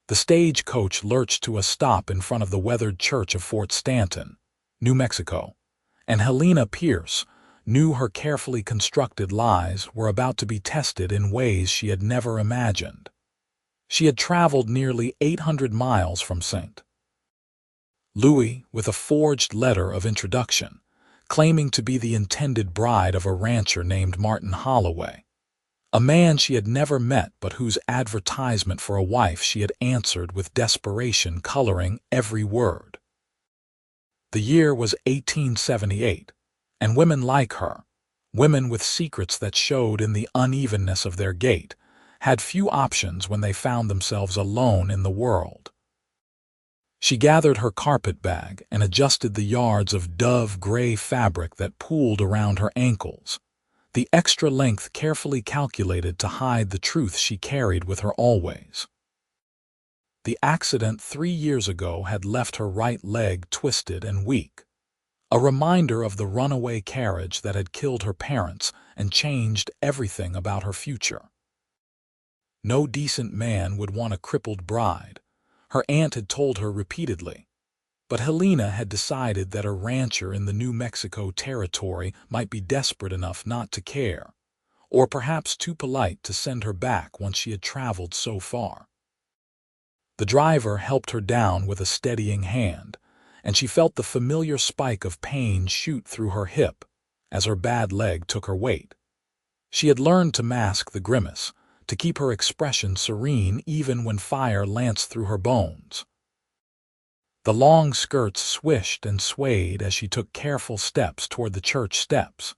The stagecoach lurched to a stop in front of the weathered church of Fort Stanton, New Mexico, and Helena Pierce knew her carefully constructed lies were about to be tested in ways she had never imagined. She had traveled nearly 800 miles from St. Louis with a forged letter of introduction, claiming to be the intended bride of a rancher named Martin Holloway, a man she had never met but whose advertisement for a wife she had answered with desperation coloring every word. The year was 1878, and women like her, women with secrets that showed in the unevenness of their gait, had few options when they found themselves alone in the world. She gathered her carpet-bag and adjusted the yards of dove-gray fabric that pooled around her ankles, the extra length carefully calculated to hide the truth she carried with her always. The accident 3 years ago had left her right leg twisted and weak, a reminder of the runaway carriage that had killed her parents and changed everything about her future. No decent man would want a crippled bride, her aunt had told her repeatedly, but Helena had decided that a rancher in the New Mexico territory might be desperate enough not to care, or perhaps too polite to send her back once she had traveled so far. The driver helped her down with a steadying hand, and she felt the familiar spike of pain shoot through her hip as her bad leg took her weight. She had learned to mask the grimace, to keep her expression serene even when fire lanced through her bones. The long skirts swished and swayed as she took careful steps toward the church steps,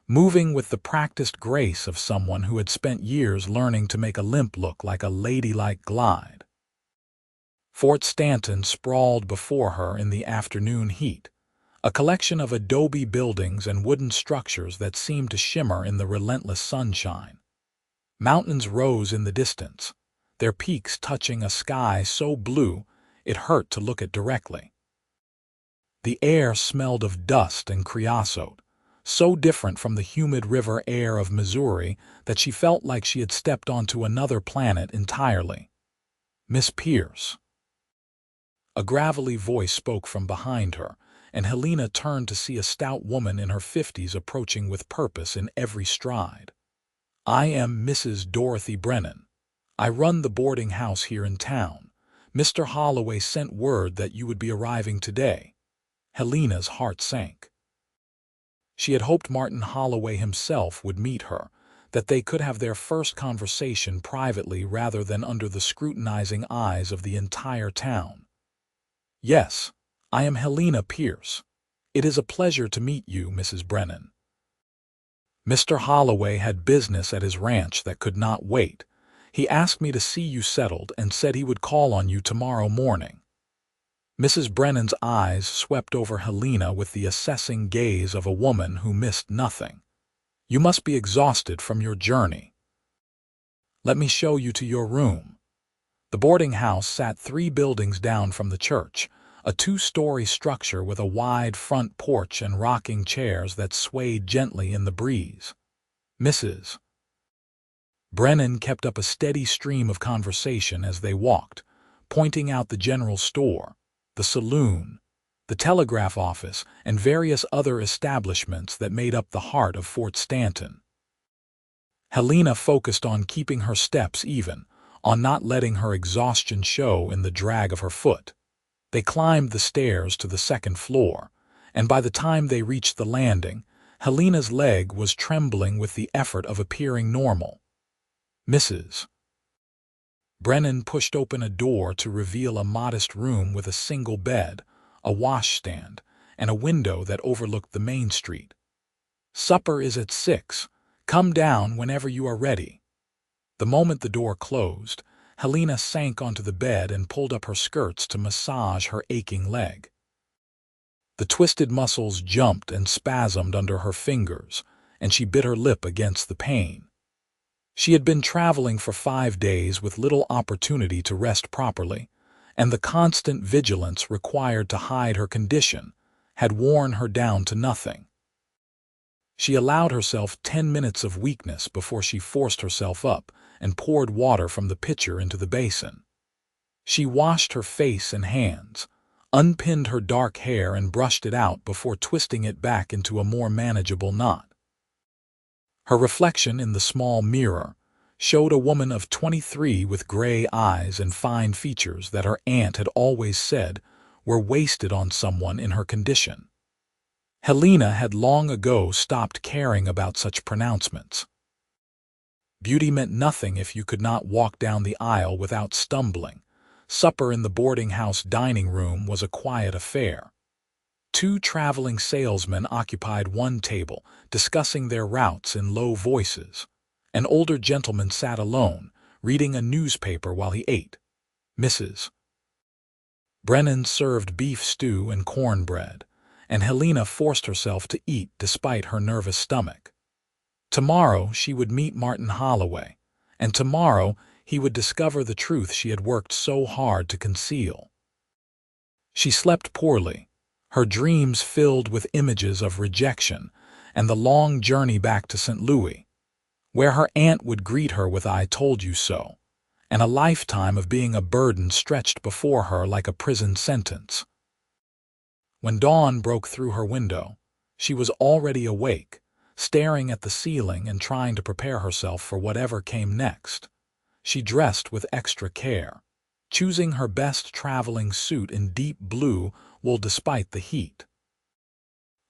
moving with the practiced grace of someone who had spent years learning to make a limp look like a ladylike glide. Fort Stanton sprawled before her in the afternoon heat, a collection of adobe buildings and wooden structures that seemed to shimmer in the relentless sunshine. Mountains rose in the distance, their peaks touching a sky so blue it hurt to look at directly. The air smelled of dust and creosote, so different from the humid river air of Missouri that she felt like she had stepped onto another planet entirely. "Miss Pierce." A gravelly voice spoke from behind her, and Helena turned to see a stout woman in her 50s approaching with purpose in every stride. "I am Mrs. Dorothy Brennan. I run the boarding house here in town. Mr. Holloway sent word that you would be arriving today." Helena's heart sank. She had hoped Martin Holloway himself would meet her, that they could have their first conversation privately rather than under the scrutinizing eyes of the entire town. "Yes, I am Helena Pierce. It is a pleasure to meet you, Mrs. Brennan. Mr. Holloway had business at his ranch that could not wait. He asked me to see you settled and said he would call on you tomorrow morning." Mrs. Brennan's eyes swept over Helena with the assessing gaze of a woman who missed nothing. "You must be exhausted from your journey. Let me show you to your room." The boarding house sat 3 buildings down from the church, a 2-story structure with a wide front porch and rocking chairs that swayed gently in the breeze. Mrs. Brennan kept up a steady stream of conversation as they walked, pointing out the general store, the saloon, the telegraph office, and various other establishments that made up the heart of Fort Stanton. Helena focused on keeping her steps even, on not letting her exhaustion show in the drag of her foot. They climbed the stairs to the 2nd floor, and by the time they reached the landing, Helena's leg was trembling with the effort of appearing normal. Mrs. Brennan pushed open a door to reveal a modest room with a single bed, a washstand, and a window that overlooked the main street. "Supper is at 6. Come down whenever you are ready." The moment the door closed, Helena sank onto the bed and pulled up her skirts to massage her aching leg. The twisted muscles jumped and spasmed under her fingers, and she bit her lip against the pain. She had been traveling for 5 days with little opportunity to rest properly, and the constant vigilance required to hide her condition had worn her down to nothing. She allowed herself 10 minutes of weakness before she forced herself up and poured water from the pitcher into the basin. She washed her face and hands, unpinned her dark hair and brushed it out before twisting it back into a more manageable knot. Her reflection in the small mirror showed a woman of 23 with gray eyes and fine features that her aunt had always said were wasted on someone in her condition. Helena had long ago stopped caring about such pronouncements. Beauty meant nothing if you could not walk down the aisle without stumbling. Supper in the boarding house dining room was a quiet affair. 2 traveling salesmen occupied one table, discussing their routes in low voices. An older gentleman sat alone, reading a newspaper while he ate. Mrs. Brennan served beef stew and cornbread, and Helena forced herself to eat despite her nervous stomach. Tomorrow she would meet Martin Holloway, and tomorrow he would discover the truth she had worked so hard to conceal. She slept poorly, her dreams filled with images of rejection and the long journey back to St. Louis, where her aunt would greet her with "I told you so," and a lifetime of being a burden stretched before her like a prison sentence. When dawn broke through her window, she was already awake, staring at the ceiling and trying to prepare herself for whatever came next. She dressed with extra care, choosing her best traveling suit in deep blue wool despite the heat.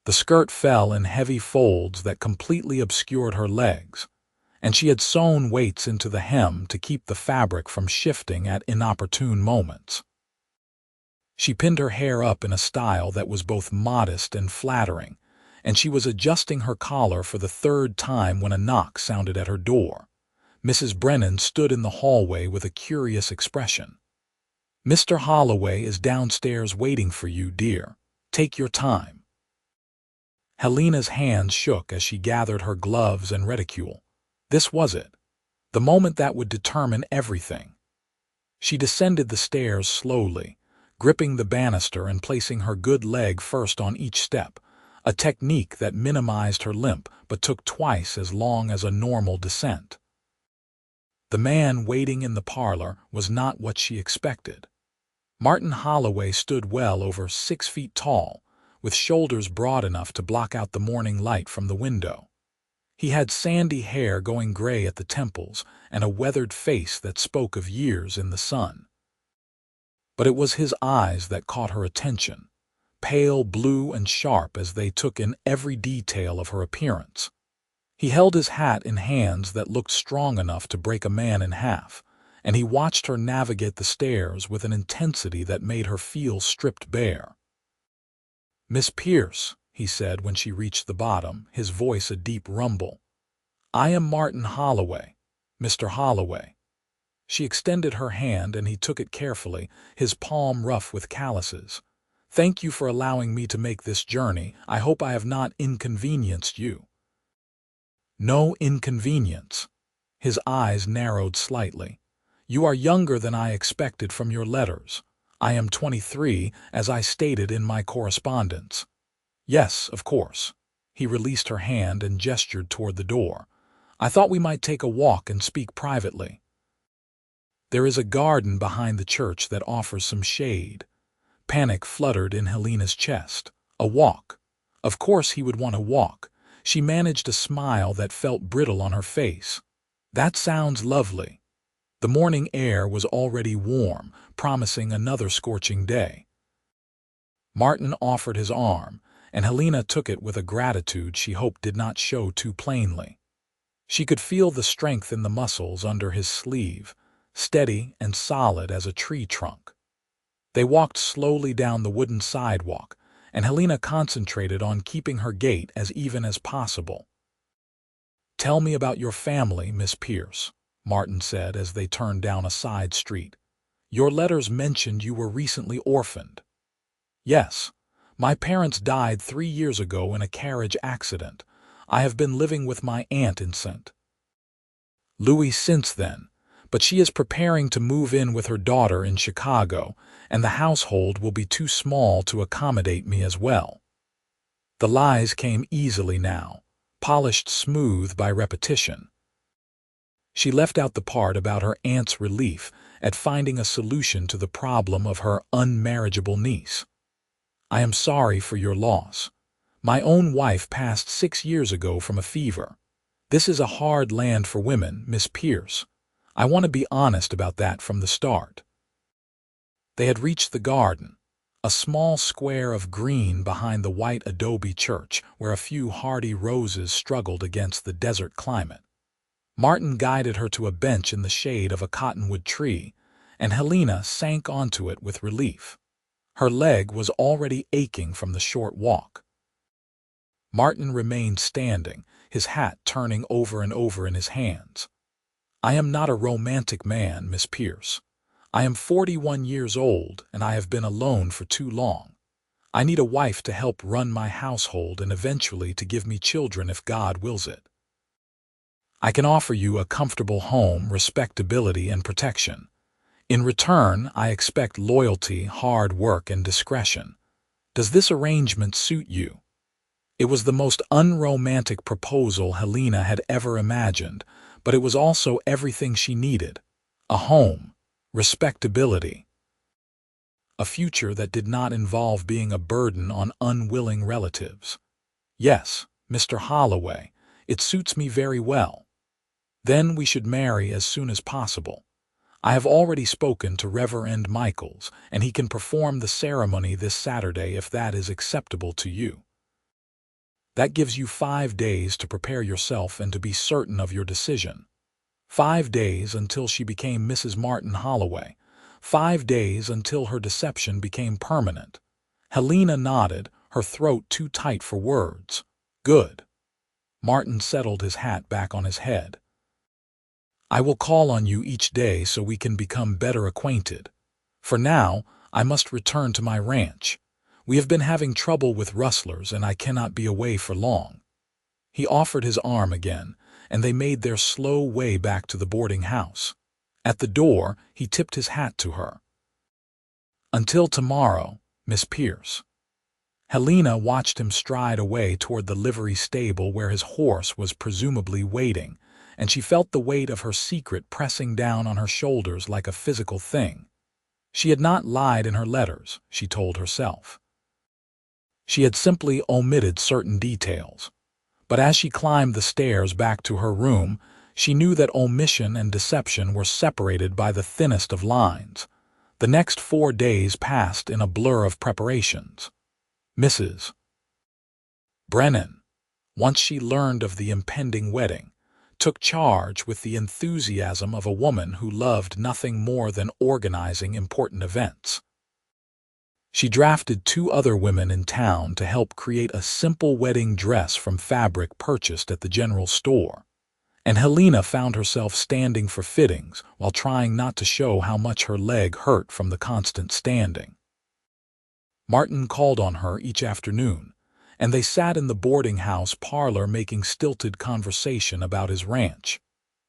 The skirt fell in heavy folds that completely obscured her legs, and she had sewn weights into the hem to keep the fabric from shifting at inopportune moments. She pinned her hair up in a style that was both modest and flattering, and she was adjusting her collar for the 3rd time when a knock sounded at her door. Mrs. Brennan stood in the hallway with a curious expression. "Mr. Holloway is downstairs waiting for you, dear. Take your time." Helena's hands shook as she gathered her gloves and reticule. This was it, the moment that would determine everything. She descended the stairs slowly, gripping the banister and placing her good leg first on each step, a technique that minimized her limp but took twice as long as a normal descent. The man waiting in the parlor was not what she expected. Martin Holloway stood well over 6 feet tall, with shoulders broad enough to block out the morning light from the window. He had sandy hair going gray at the temples and a weathered face that spoke of years in the sun. But it was his eyes that caught her attention, pale blue and sharp as they took in every detail of her appearance. He held his hat in hands that looked strong enough to break a man in half, and he watched her navigate the stairs with an intensity that made her feel stripped bare. "Miss Pierce," he said when she reached the bottom, his voice a deep rumble. "I am Martin Holloway, Mr. Holloway." She extended her hand and he took it carefully, his palm rough with calluses. "Thank you for allowing me to make this journey. I hope I have not inconvenienced you." "No inconvenience." His eyes narrowed slightly. "You are younger than I expected from your letters. I am 23, as I stated in my correspondence." "Yes, of course." He released her hand and gestured toward the door. "I thought we might take a walk and speak privately. There is a garden behind the church that offers some shade." Panic fluttered in Helena's chest. A walk. Of course he would want to walk. She managed a smile that felt brittle on her face. "That sounds lovely." The morning air was already warm, promising another scorching day. Martin offered his arm, and Helena took it with a gratitude she hoped did not show too plainly. She could feel the strength in the muscles under his sleeve, steady and solid as a tree trunk. They walked slowly down the wooden sidewalk, and Helena concentrated on keeping her gait as even as possible. "Tell me about your family, Miss Pierce," Martin said as they turned down a side street. "Your letters mentioned you were recently orphaned." "Yes. My parents died 3 years ago in a carriage accident. I have been living with my aunt in St. Louis since then, but she is preparing to move in with her daughter in Chicago, and the household will be too small to accommodate me as well." The lies came easily now, polished smooth by repetition. She left out the part about her aunt's relief at finding a solution to the problem of her unmarriageable niece. "I am sorry for your loss. My own wife passed 6 years ago from a fever. This is a hard land for women, Miss Pierce. I want to be honest about that from the start." They had reached the garden, a small square of green behind the white adobe church where a few hardy roses struggled against the desert climate. Martin guided her to a bench in the shade of a cottonwood tree, and Helena sank onto it with relief. Her leg was already aching from the short walk. Martin remained standing, his hat turning over and over in his hands. "I am not a romantic man, Miss Pierce. I am 41 years old, and I have been alone for too long. I need a wife to help run my household and eventually to give me children if God wills it. I can offer you a comfortable home, respectability, and protection. In return, I expect loyalty, hard work, and discretion. Does this arrangement suit you?" It was the most unromantic proposal Helena had ever imagined, but it was also everything she needed: a home, respectability, a future that did not involve being a burden on unwilling relatives. "Yes, Mr. Holloway, it suits me very well. Then we should marry as soon as possible. I have already spoken to Reverend Michaels, and he can perform the ceremony this Saturday if that is acceptable to you. That gives you 5 days to prepare yourself and to be certain of your decision. 5 days until she became Mrs. Martin Holloway. 5 days until her deception became permanent." Helena nodded, her throat too tight for words. "Good." Martin settled his hat back on his head. "I will call on you each day so we can become better acquainted. For now, I must return to my ranch. We have been having trouble with rustlers, and I cannot be away for long." He offered his arm again, and they made their slow way back to the boarding house. At the door, he tipped his hat to her. "Until tomorrow, Miss Pierce." Helena watched him stride away toward the livery stable where his horse was presumably waiting, and she felt the weight of her secret pressing down on her shoulders like a physical thing. She had not lied in her letters, she told herself. She had simply omitted certain details. But as she climbed the stairs back to her room, she knew that omission and deception were separated by the thinnest of lines. The next 4 days passed in a blur of preparations. Mrs. Brennan, once she learned of the impending wedding, took charge with the enthusiasm of a woman who loved nothing more than organizing important events. She drafted 2 other women in town to help create a simple wedding dress from fabric purchased at the general store, and Helena found herself standing for fittings while trying not to show how much her leg hurt from the constant standing. Martin called on her each afternoon, and they sat in the boarding house parlor making stilted conversation about his ranch,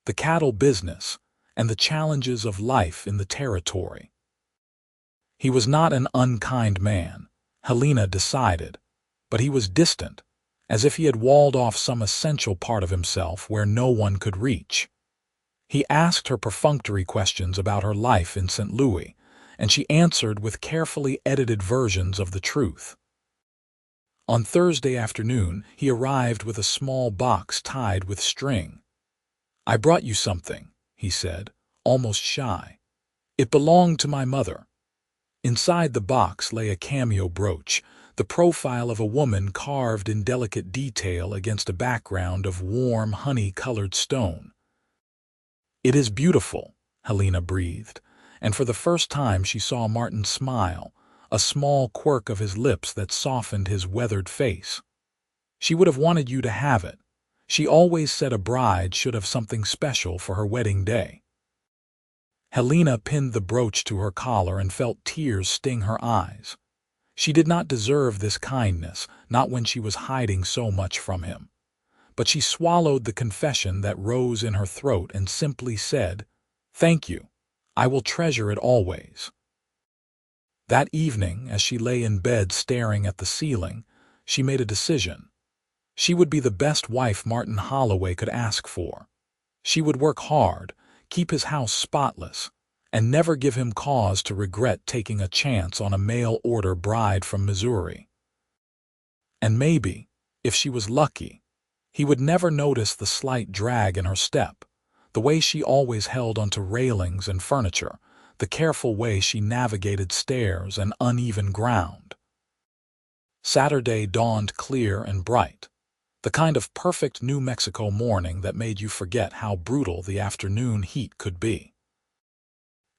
the cattle business, and the challenges of life in the territory. He was not an unkind man, Helena decided, but he was distant, as if he had walled off some essential part of himself where no one could reach. He asked her perfunctory questions about her life in St. Louis, and she answered with carefully edited versions of the truth. On Thursday afternoon, he arrived with a small box tied with string. "I brought you something," he said, almost shy. "It belonged to my mother." Inside the box lay a cameo brooch, the profile of a woman carved in delicate detail against a background of warm, honey-colored stone. "It is beautiful," Helena breathed, and for the first time she saw Martin smile, a small quirk of his lips that softened his weathered face. "She would have wanted you to have it. She always said a bride should have something special for her wedding day." Helena pinned the brooch to her collar and felt tears sting her eyes. She did not deserve this kindness, not when she was hiding so much from him. But she swallowed the confession that rose in her throat and simply said, "Thank you. I will treasure it always." That evening, as she lay in bed staring at the ceiling, she made a decision. She would be the best wife Martin Holloway could ask for. She would work hard, keep his house spotless, and never give him cause to regret taking a chance on a mail-order bride from Missouri. And maybe, if she was lucky, he would never notice the slight drag in her step, the way she always held onto railings and furniture, the careful way she navigated stairs and uneven ground. Saturday dawned clear and bright, the kind of perfect New Mexico morning that made you forget how brutal the afternoon heat could be.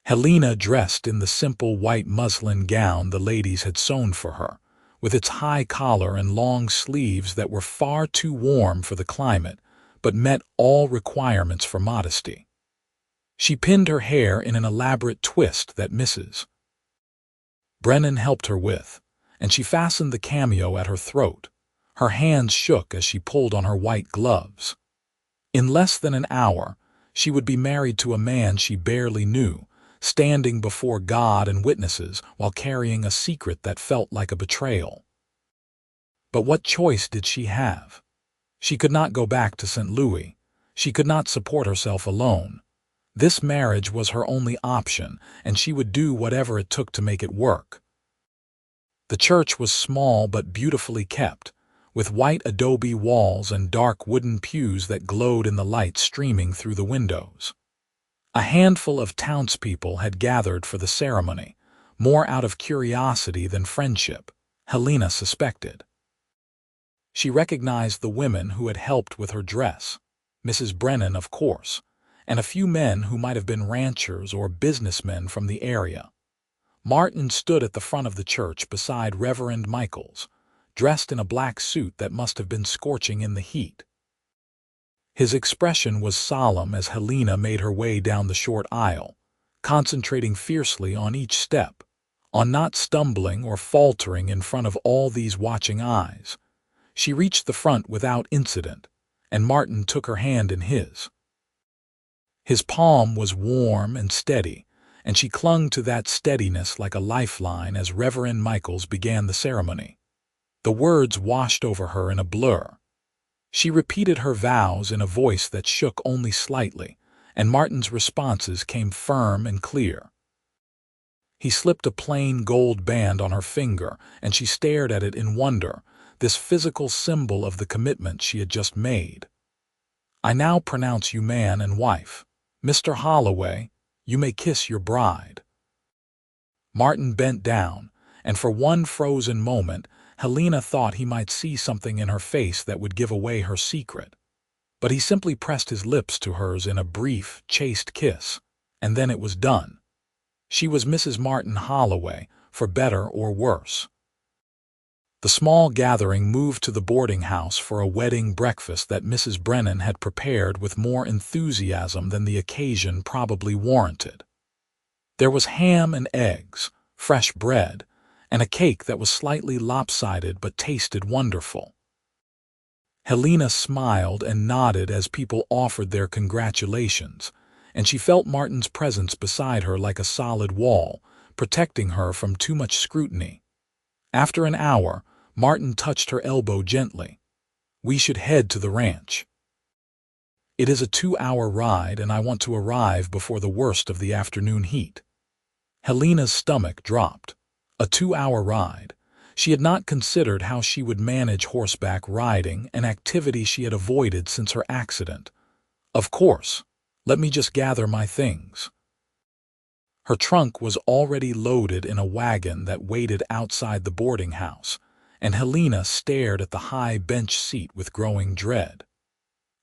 Helena dressed in the simple white muslin gown the ladies had sewn for her, with its high collar and long sleeves that were far too warm for the climate, but met all requirements for modesty. She pinned her hair in an elaborate twist that Mrs. Brennan helped her with, and she fastened the cameo at her throat. Her hands shook as she pulled on her white gloves. In less than an hour, she would be married to a man she barely knew, standing before God and witnesses while carrying a secret that felt like a betrayal. But what choice did she have? She could not go back to St. Louis. She could not support herself alone. This marriage was her only option, and she would do whatever it took to make it work. The church was small but beautifully kept, with white adobe walls and dark wooden pews that glowed in the light streaming through the windows. A handful of townspeople had gathered for the ceremony, more out of curiosity than friendship, Helena suspected. She recognized the women who had helped with her dress, Mrs. Brennan, of course, and a few men who might have been ranchers or businessmen from the area. Martin stood at the front of the church beside Reverend Michaels, dressed in a black suit that must have been scorching in the heat. His expression was solemn as Helena made her way down the short aisle, concentrating fiercely on each step, on not stumbling or faltering in front of all these watching eyes. She reached the front without incident, and Martin took her hand in his. His palm was warm and steady, and she clung to that steadiness like a lifeline as Reverend Michaels began the ceremony. The words washed over her in a blur. She repeated her vows in a voice that shook only slightly, and Martin's responses came firm and clear. He slipped a plain gold band on her finger, and she stared at it in wonder, this physical symbol of the commitment she had just made. "I now pronounce you man and wife. Mr. Holloway, you may kiss your bride." Martin bent down, and for one frozen moment, Helena thought he might see something in her face that would give away her secret. But he simply pressed his lips to hers in a brief, chaste kiss, and then it was done. She was Mrs. Martin Holloway, for better or worse. The small gathering moved to the boarding house for a wedding breakfast that Mrs. Brennan had prepared with more enthusiasm than the occasion probably warranted. There was ham and eggs, fresh bread, and a cake that was slightly lopsided but tasted wonderful. Helena smiled and nodded as people offered their congratulations, and she felt Martin's presence beside her like a solid wall, protecting her from too much scrutiny. After an hour, Martin touched her elbow gently. "We should head to the ranch. It is a 2-hour ride, and I want to arrive before the worst of the afternoon heat." Helena's stomach dropped. A 2-hour ride. She had not considered how she would manage horseback riding, an activity she had avoided since her accident. "Of course. Let me just gather my things." Her trunk was already loaded in a wagon that waited outside the boarding house, and Helena stared at the high bench seat with growing dread.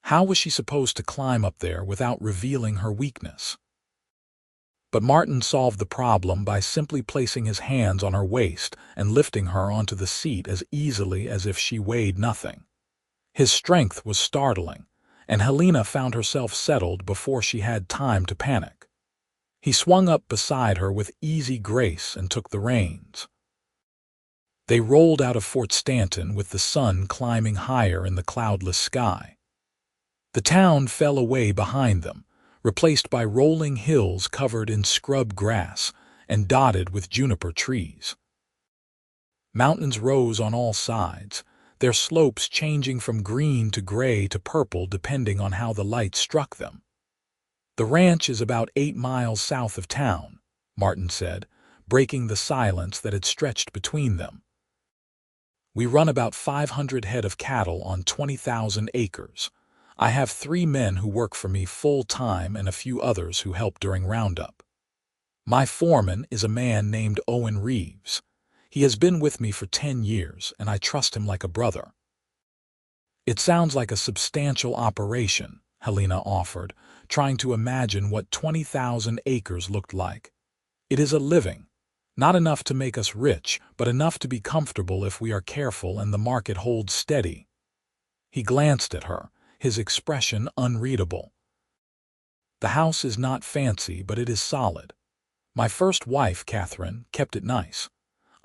How was she supposed to climb up there without revealing her weakness? But Martin solved the problem by simply placing his hands on her waist and lifting her onto the seat as easily as if she weighed nothing. His strength was startling, and Helena found herself settled before she had time to panic. He swung up beside her with easy grace and took the reins. They rolled out of Fort Stanton with the sun climbing higher in the cloudless sky. The town fell away behind them, replaced by rolling hills covered in scrub grass and dotted with juniper trees. Mountains rose on all sides, their slopes changing from green to gray to purple depending on how the light struck them. The ranch is about 8 miles south of town, Martin said, breaking the silence that had stretched between them. We run about 500 head of cattle on 20,000 acres. I have 3 men who work for me full-time and a few others who help during roundup. My foreman is a man named Owen Reeves. He has been with me for 10 years, and I trust him like a brother. It sounds like a substantial operation, Helena offered, trying to imagine what 20,000 acres looked like. It is a living. Not enough to make us rich, but enough to be comfortable if we are careful and the market holds steady. He glanced at her, his expression unreadable. The house is not fancy, but it is solid. My first wife, Catherine, kept it nice.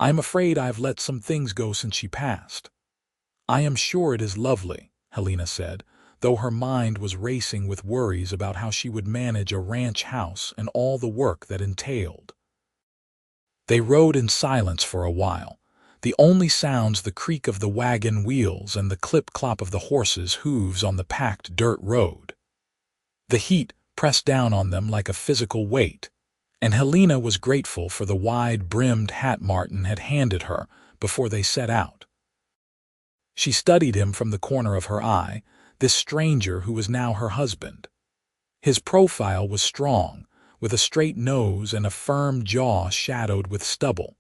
I am afraid I have let some things go since she passed. I am sure it is lovely, Helena said, though her mind was racing with worries about how she would manage a ranch house and all the work that entailed. They rode in silence for a while, the only sounds the creak of the wagon wheels and the clip-clop of the horses' hooves on the packed dirt road. The heat pressed down on them like a physical weight, and Helena was grateful for the wide-brimmed hat Martin had handed her before they set out. She studied him from the corner of her eye, this stranger who was now her husband. His profile was strong, with a straight nose and a firm jaw shadowed with stubble.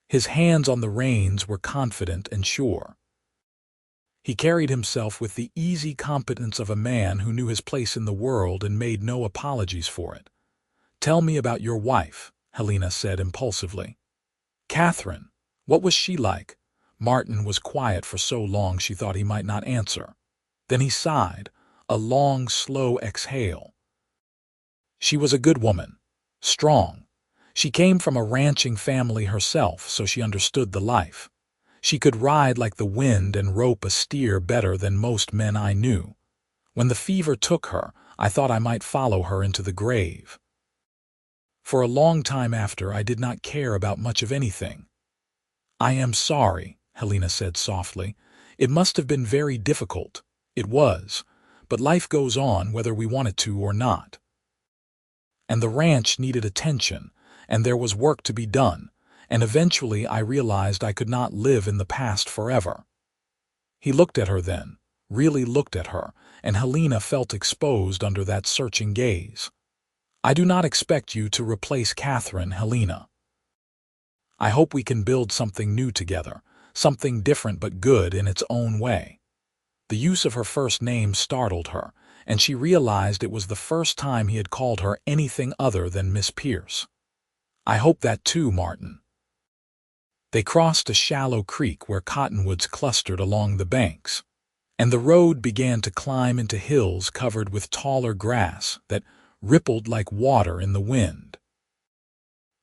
His hands on the reins were confident and sure. He carried himself with the easy competence of a man who knew his place in the world and made no apologies for it. "Tell me about your wife," Helena said impulsively. "Catherine, what was she like?" Martin was quiet for so long she thought he might not answer. Then he sighed, a long, slow exhale. "She was a good woman, strong. She came from a ranching family herself, so she understood the life. She could ride like the wind and rope a steer better than most men I knew. When the fever took her, I thought I might follow her into the grave. For a long time after, I did not care about much of anything." "I am sorry," Helena said softly. "It must have been very difficult." "It was, but life goes on whether we want it to or not. And the ranch needed attention, and there was work to be done, and eventually I realized I could not live in the past forever." He looked at her then, really looked at her, and Helena felt exposed under that searching gaze. "I do not expect you to replace Catherine, Helena. I hope we can build something new together, something different but good in its own way." The use of her first name startled her, and she realized it was the first time he had called her anything other than Miss Pierce. "I hope that too, Martin." They crossed a shallow creek where cottonwoods clustered along the banks, and the road began to climb into hills covered with taller grass that rippled like water in the wind.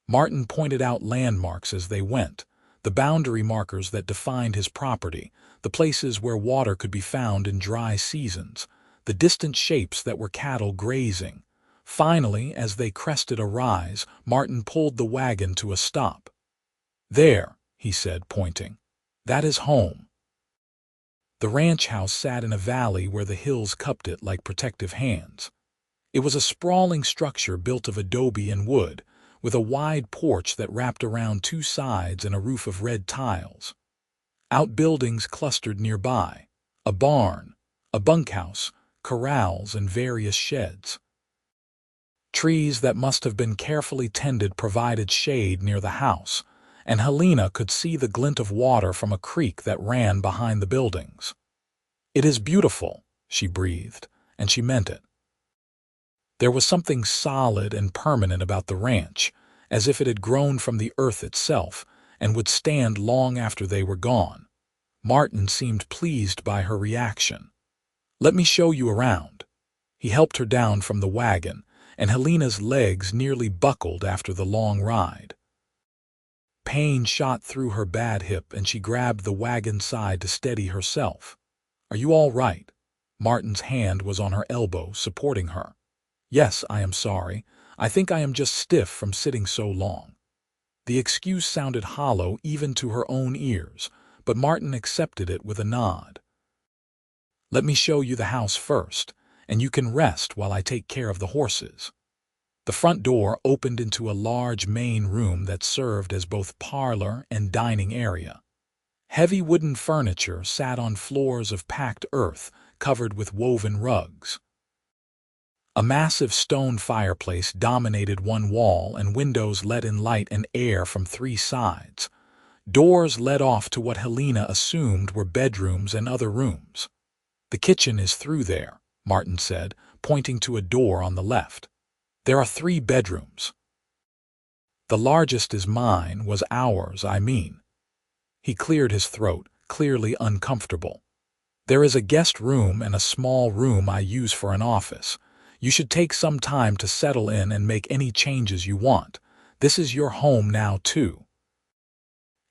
Martin pointed out landmarks as they went, the boundary markers that defined his property, the places where water could be found in dry seasons, the distant shapes that were cattle grazing. Finally, as they crested a rise, Martin pulled the wagon to a stop. "There," he said, pointing. "That is home." The ranch house sat in a valley where the hills cupped it like protective hands. It was a sprawling structure built of adobe and wood, with a wide porch that wrapped around 2 sides and a roof of red tiles. Outbuildings clustered nearby, a barn, a bunkhouse, corrals, and various sheds. Trees that must have been carefully tended provided shade near the house, and Helena could see the glint of water from a creek that ran behind the buildings. "It is beautiful," she breathed, and she meant it. There was something solid and permanent about the ranch, as if it had grown from the earth itself and would stand long after they were gone. Martin seemed pleased by her reaction. "Let me show you around." He helped her down from the wagon, and Helena's legs nearly buckled after the long ride. Pain shot through her bad hip, and she grabbed the wagon side to steady herself. "Are you all right?" Martin's hand was on her elbow, supporting her. "Yes, I am sorry. I think I am just stiff from sitting so long." The excuse sounded hollow even to her own ears, but Martin accepted it with a nod. "Let me show you the house first, and you can rest while I take care of the horses." The front door opened into a large main room that served as both parlor and dining area. Heavy wooden furniture sat on floors of packed earth covered with woven rugs. A massive stone fireplace dominated one wall, and windows let in light and air from 3 sides. Doors led off to what Helena assumed were bedrooms and other rooms. "The kitchen is through there," Martin said, pointing to a door on the left. "There are 3 bedrooms. The largest is mine, was ours, I mean." He cleared his throat, clearly uncomfortable. "There is a guest room and a small room I use for an office. You should take some time to settle in and make any changes you want. This is your home now, too."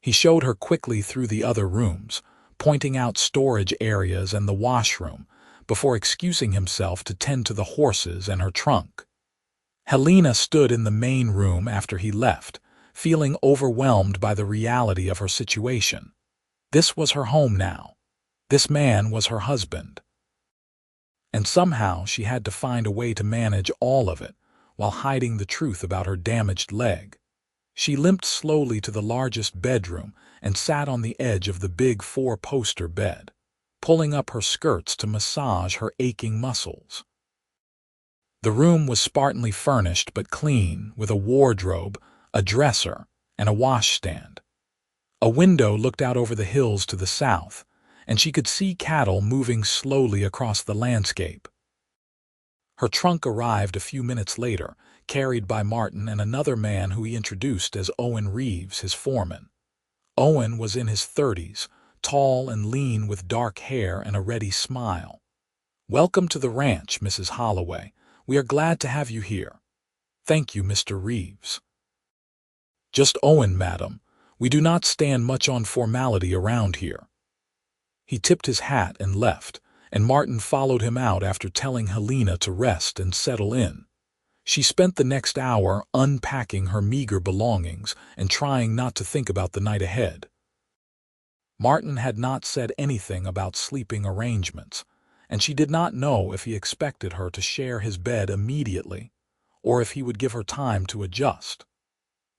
He showed her quickly through the other rooms, pointing out storage areas and the washroom, before excusing himself to tend to the horses and her trunk. Helena stood in the main room after he left, feeling overwhelmed by the reality of her situation. This was her home now. This man was her husband. And somehow she had to find a way to manage all of it, while hiding the truth about her damaged leg. She limped slowly to the largest bedroom and sat on the edge of the big 4-poster bed, pulling up her skirts to massage her aching muscles. The room was spartanly furnished but clean, with a wardrobe, a dresser, and a washstand. A window looked out over the hills to the south, and she could see cattle moving slowly across the landscape. Her trunk arrived a few minutes later, carried by Martin and another man who he introduced as Owen Reeves, his foreman. Owen was in his 30s, tall and lean with dark hair and a ready smile. "Welcome to the ranch, Mrs. Holloway. We are glad to have you here." "Thank you, Mr. Reeves." "Just Owen, madam. We do not stand much on formality around here." He tipped his hat and left, and Martin followed him out after telling Helena to rest and settle in. She spent the next hour unpacking her meager belongings and trying not to think about the night ahead. Martin had not said anything about sleeping arrangements, and she did not know if he expected her to share his bed immediately, or if he would give her time to adjust.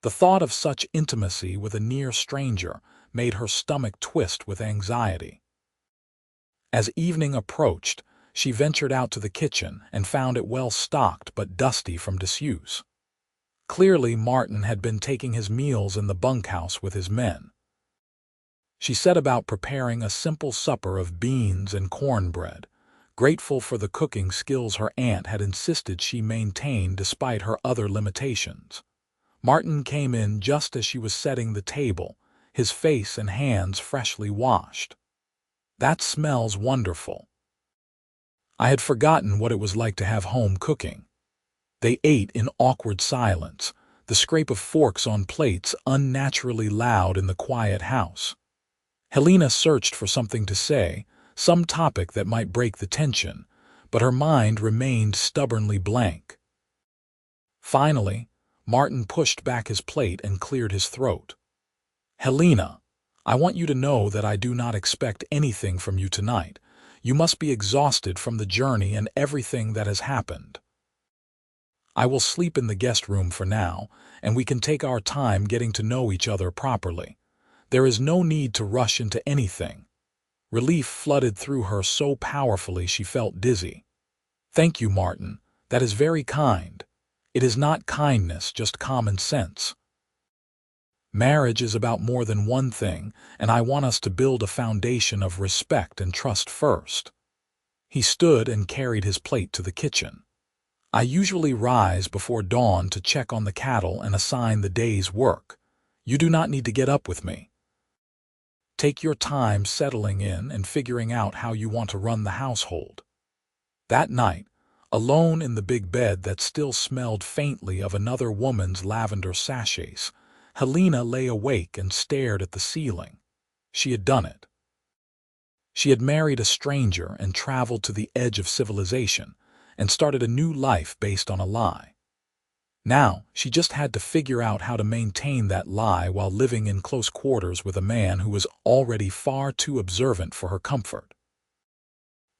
The thought of such intimacy with a near stranger made her stomach twist with anxiety. As evening approached, she ventured out to the kitchen and found it well stocked but dusty from disuse. Clearly, Martin had been taking his meals in the bunkhouse with his men. She set about preparing a simple supper of beans and cornbread, grateful for the cooking skills her aunt had insisted she maintain despite her other limitations. Martin came in just as she was setting the table, his face and hands freshly washed. "That smells wonderful." I had forgotten what it was like to have home cooking. They ate in awkward silence, the scrape of forks on plates unnaturally loud in the quiet house. Helena searched for something to say, some topic that might break the tension, but her mind remained stubbornly blank. Finally, Martin pushed back his plate and cleared his throat. "Helena, I want you to know that I do not expect anything from you tonight. You must be exhausted from the journey and everything that has happened. I will sleep in the guest room for now, and we can take our time getting to know each other properly. There is no need to rush into anything." Relief flooded through her so powerfully she felt dizzy. "Thank you, Martin. That is very kind. It is not kindness, just common sense. Marriage is about more than one thing, and I want us to build a foundation of respect and trust first." He stood and carried his plate to the kitchen. "I usually rise before dawn to check on the cattle and assign the day's work. You do not need to get up with me. Take your time settling in and figuring out how you want to run the household." That night, alone in the big bed that still smelled faintly of another woman's lavender sachets, Helena lay awake and stared at the ceiling. She had done it. She had married a stranger and traveled to the edge of civilization and started a new life based on a lie. Now, she just had to figure out how to maintain that lie while living in close quarters with a man who was already far too observant for her comfort.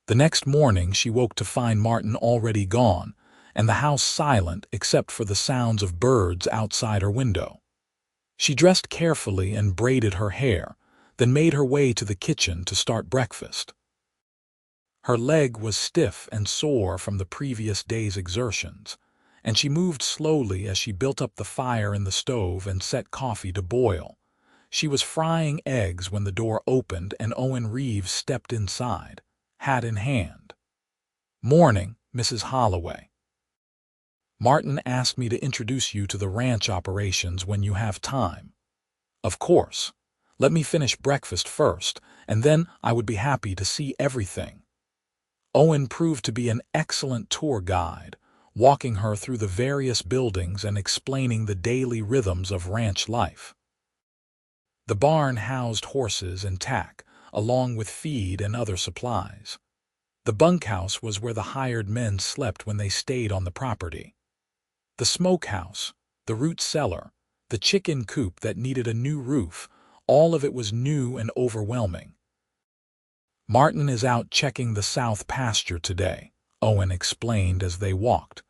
The next morning she woke to find Martin already gone, and the house silent except for the sounds of birds outside her window. She dressed carefully and braided her hair, then made her way to the kitchen to start breakfast. Her leg was stiff and sore from the previous day's exertions, and she moved slowly as she built up the fire in the stove and set coffee to boil. She was frying eggs when the door opened and Owen Reeves stepped inside, hat in hand. "Morning, Mrs. Holloway. Martin asked me to introduce you to the ranch operations when you have time." "Of course. Let me finish breakfast first, and then I would be happy to see everything." Owen proved to be an excellent tour guide, walking her through the various buildings and explaining the daily rhythms of ranch life. The barn housed horses and tack, along with feed and other supplies. The bunkhouse was where the hired men slept when they stayed on the property. The smokehouse, the root cellar, the chicken coop that needed a new roof, all of it was new and overwhelming. "Martin is out checking the south pasture today," Owen explained as they walked.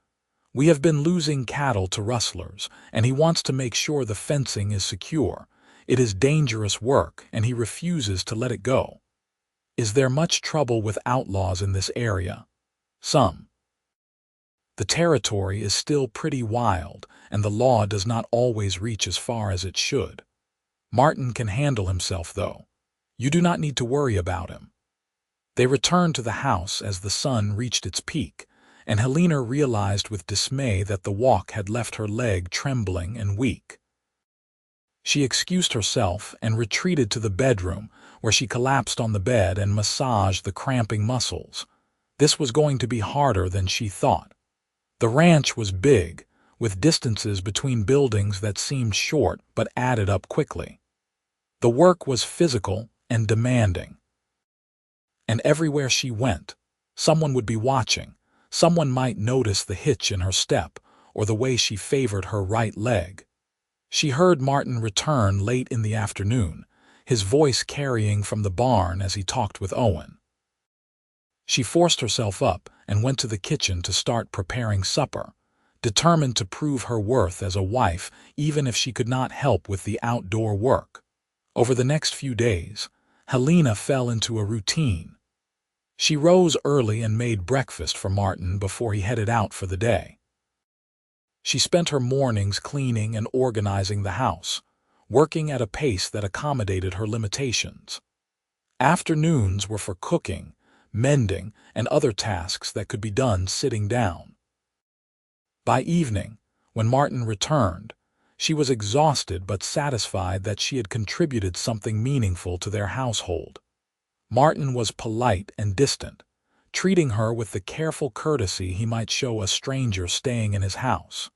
"We have been losing cattle to rustlers, and he wants to make sure the fencing is secure. It is dangerous work, and he refuses to let it go." "Is there much trouble with outlaws in this area?" "Some. The territory is still pretty wild, and the law does not always reach as far as it should. Martin can handle himself, though. You do not need to worry about him." They returned to the house as the sun reached its peak, and Helena realized with dismay that the walk had left her leg trembling and weak. She excused herself and retreated to the bedroom, where she collapsed on the bed and massaged the cramping muscles. This was going to be harder than she thought. The ranch was big, with distances between buildings that seemed short but added up quickly. The work was physical and demanding. And everywhere she went, someone would be watching. Someone might notice the hitch in her step or the way she favored her right leg. She heard Martin return late in the afternoon, his voice carrying from the barn as he talked with Owen. She forced herself up and went to the kitchen to start preparing supper, determined to prove her worth as a wife even if she could not help with the outdoor work. Over the next few days, Helena fell into a routine. She rose early and made breakfast for Martin before he headed out for the day. She spent her mornings cleaning and organizing the house, working at a pace that accommodated her limitations. Afternoons were for cooking, mending, and other tasks that could be done sitting down. By evening, when Martin returned, she was exhausted but satisfied that she had contributed something meaningful to their household. Martin was polite and distant, treating her with the careful courtesy he might show a stranger staying in his house.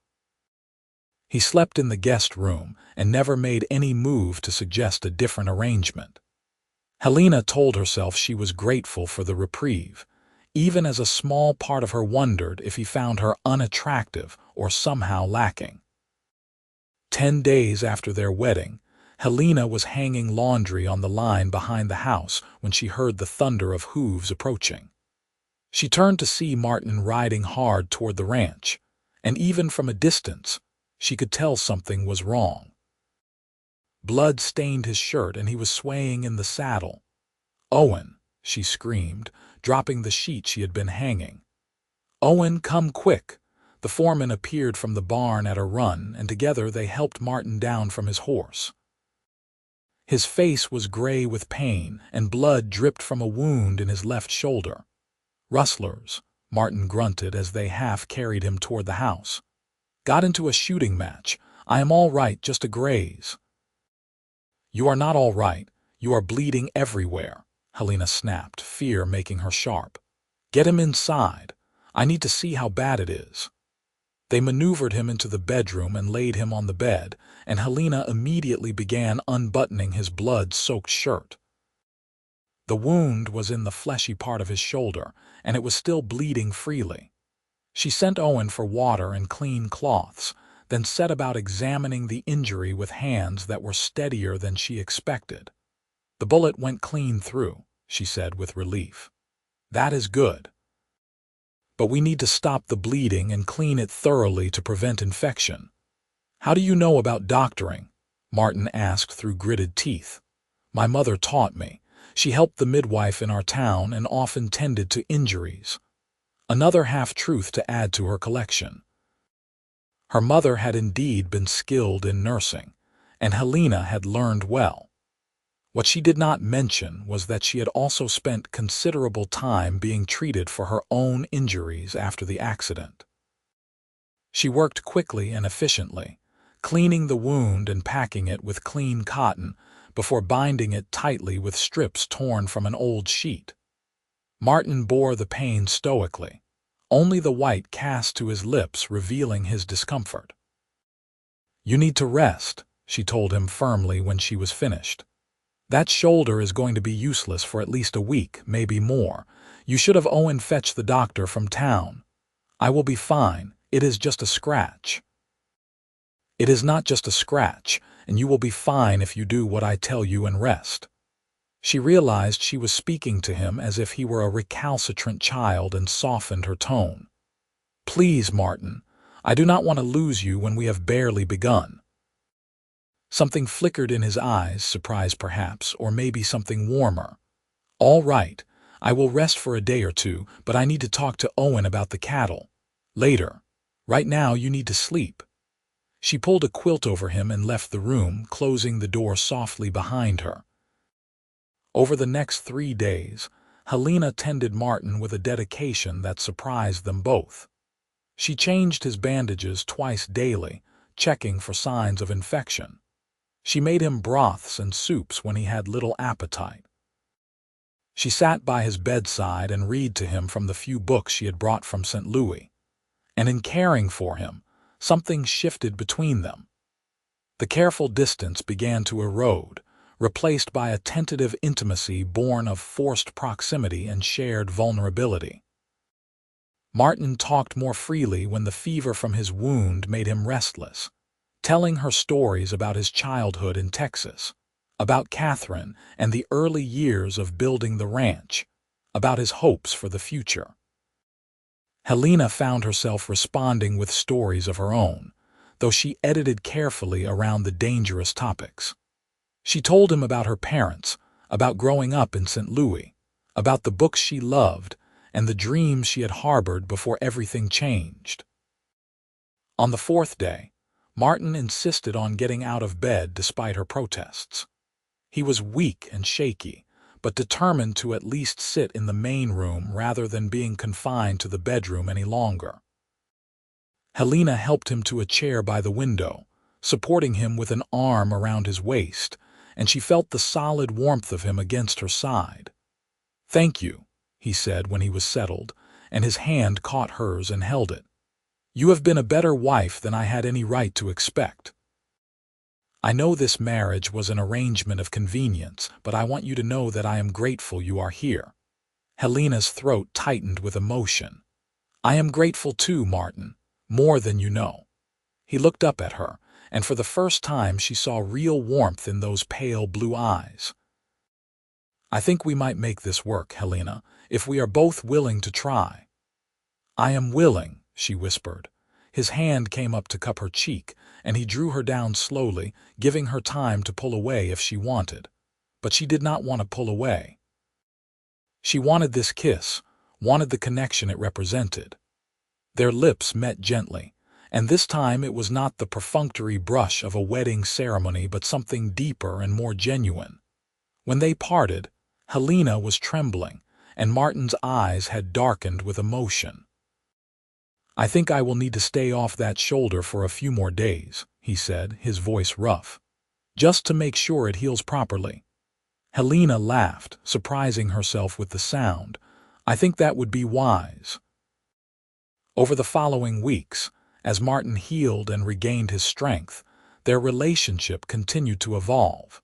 He slept in the guest room and never made any move to suggest a different arrangement. Helena told herself she was grateful for the reprieve, even as a small part of her wondered if he found her unattractive or somehow lacking. 10 days after their wedding, Helena was hanging laundry on the line behind the house when she heard the thunder of hooves approaching. She turned to see Martin riding hard toward the ranch, and even from a distance, she could tell something was wrong. Blood stained his shirt and he was swaying in the saddle. "Owen!" she screamed, dropping the sheet she had been hanging. "Owen, come quick!" The foreman appeared from the barn at a run, and together they helped Martin down from his horse. His face was gray with pain, and blood dripped from a wound in his left shoulder. "Rustlers," Martin grunted as they half-carried him toward the house. "Got into a shooting match. I am all right, just a graze." "You are not all right. You are bleeding everywhere," Helena snapped, fear making her sharp. "Get him inside. I need to see how bad it is." They maneuvered him into the bedroom and laid him on the bed, and Helena immediately began unbuttoning his blood-soaked shirt. The wound was in the fleshy part of his shoulder, and it was still bleeding freely. She sent Owen for water and clean cloths, then set about examining the injury with hands that were steadier than she expected. "The bullet went clean through," she said with relief. That is good. But we need to stop the bleeding and clean it thoroughly to prevent infection. How do you know about doctoring? Martin asked through gritted teeth. My mother taught me. She helped the midwife in our town and often tended to injuries. Another half-truth to add to her collection. Her mother had indeed been skilled in nursing, and Helena had learned well. What she did not mention was that she had also spent considerable time being treated for her own injuries after the accident. She worked quickly and efficiently, cleaning the wound and packing it with clean cotton before binding it tightly with strips torn from an old sheet. Martin bore the pain stoically, only the white cast to his lips revealing his discomfort. You need to rest, she told him firmly when she was finished. That shoulder is going to be useless for at least a week, maybe more. You should have Owen fetch the doctor from town. I will be fine. It is just a scratch. It is not just a scratch, and you will be fine if you do what I tell you and rest. She realized she was speaking to him as if he were a recalcitrant child and softened her tone. Please, Martin, I do not want to lose you when we have barely begun. Something flickered in his eyes, surprise perhaps, or maybe something warmer. All right, I will rest for a day or two, but I need to talk to Owen about the cattle. Later. Right now you need to sleep. She pulled a quilt over him and left the room, closing the door softly behind her. Over the next 3 days, Helena tended Martin with a dedication that surprised them both. She changed his bandages twice daily, checking for signs of infection. She made him broths and soups when he had little appetite. She sat by his bedside and read to him from the few books she had brought from St. Louis. And in caring for him, something shifted between them. The careful distance began to erode, replaced by a tentative intimacy born of forced proximity and shared vulnerability. Martin talked more freely when the fever from his wound made him restless, telling her stories about his childhood in Texas, about Catherine and the early years of building the ranch, about his hopes for the future. Helena found herself responding with stories of her own, though she edited carefully around the dangerous topics. She told him about her parents, about growing up in St. Louis, about the books she loved, and the dreams she had harbored before everything changed. On the 4th day, Martin insisted on getting out of bed despite her protests. He was weak and shaky, but determined to at least sit in the main room rather than being confined to the bedroom any longer. Helena helped him to a chair by the window, supporting him with an arm around his waist, and she felt the solid warmth of him against her side. "Thank you," he said when he was settled, and his hand caught hers and held it. "You have been a better wife than I had any right to expect. I know this marriage was an arrangement of convenience, but I want you to know that I am grateful you are here." Helena's throat tightened with emotion. "I am grateful too, Martin, more than you know." He looked up at her, and for the first time she saw real warmth in those pale blue eyes. "I think we might make this work, Helena, if we are both willing to try." "I am willing," she whispered. His hand came up to cup her cheek, and he drew her down slowly, giving her time to pull away if she wanted. But she did not want to pull away. She wanted this kiss, wanted the connection it represented. Their lips met gently, and this time it was not the perfunctory brush of a wedding ceremony but something deeper and more genuine. When they parted, Helena was trembling, and Martin's eyes had darkened with emotion. "I think I will need to stay off that shoulder for a few more days," he said, his voice rough, "just to make sure it heals properly." Helena laughed, surprising herself with the sound. "I think that would be wise." Over the following weeks, as Martin healed and regained his strength, their relationship continued to evolve.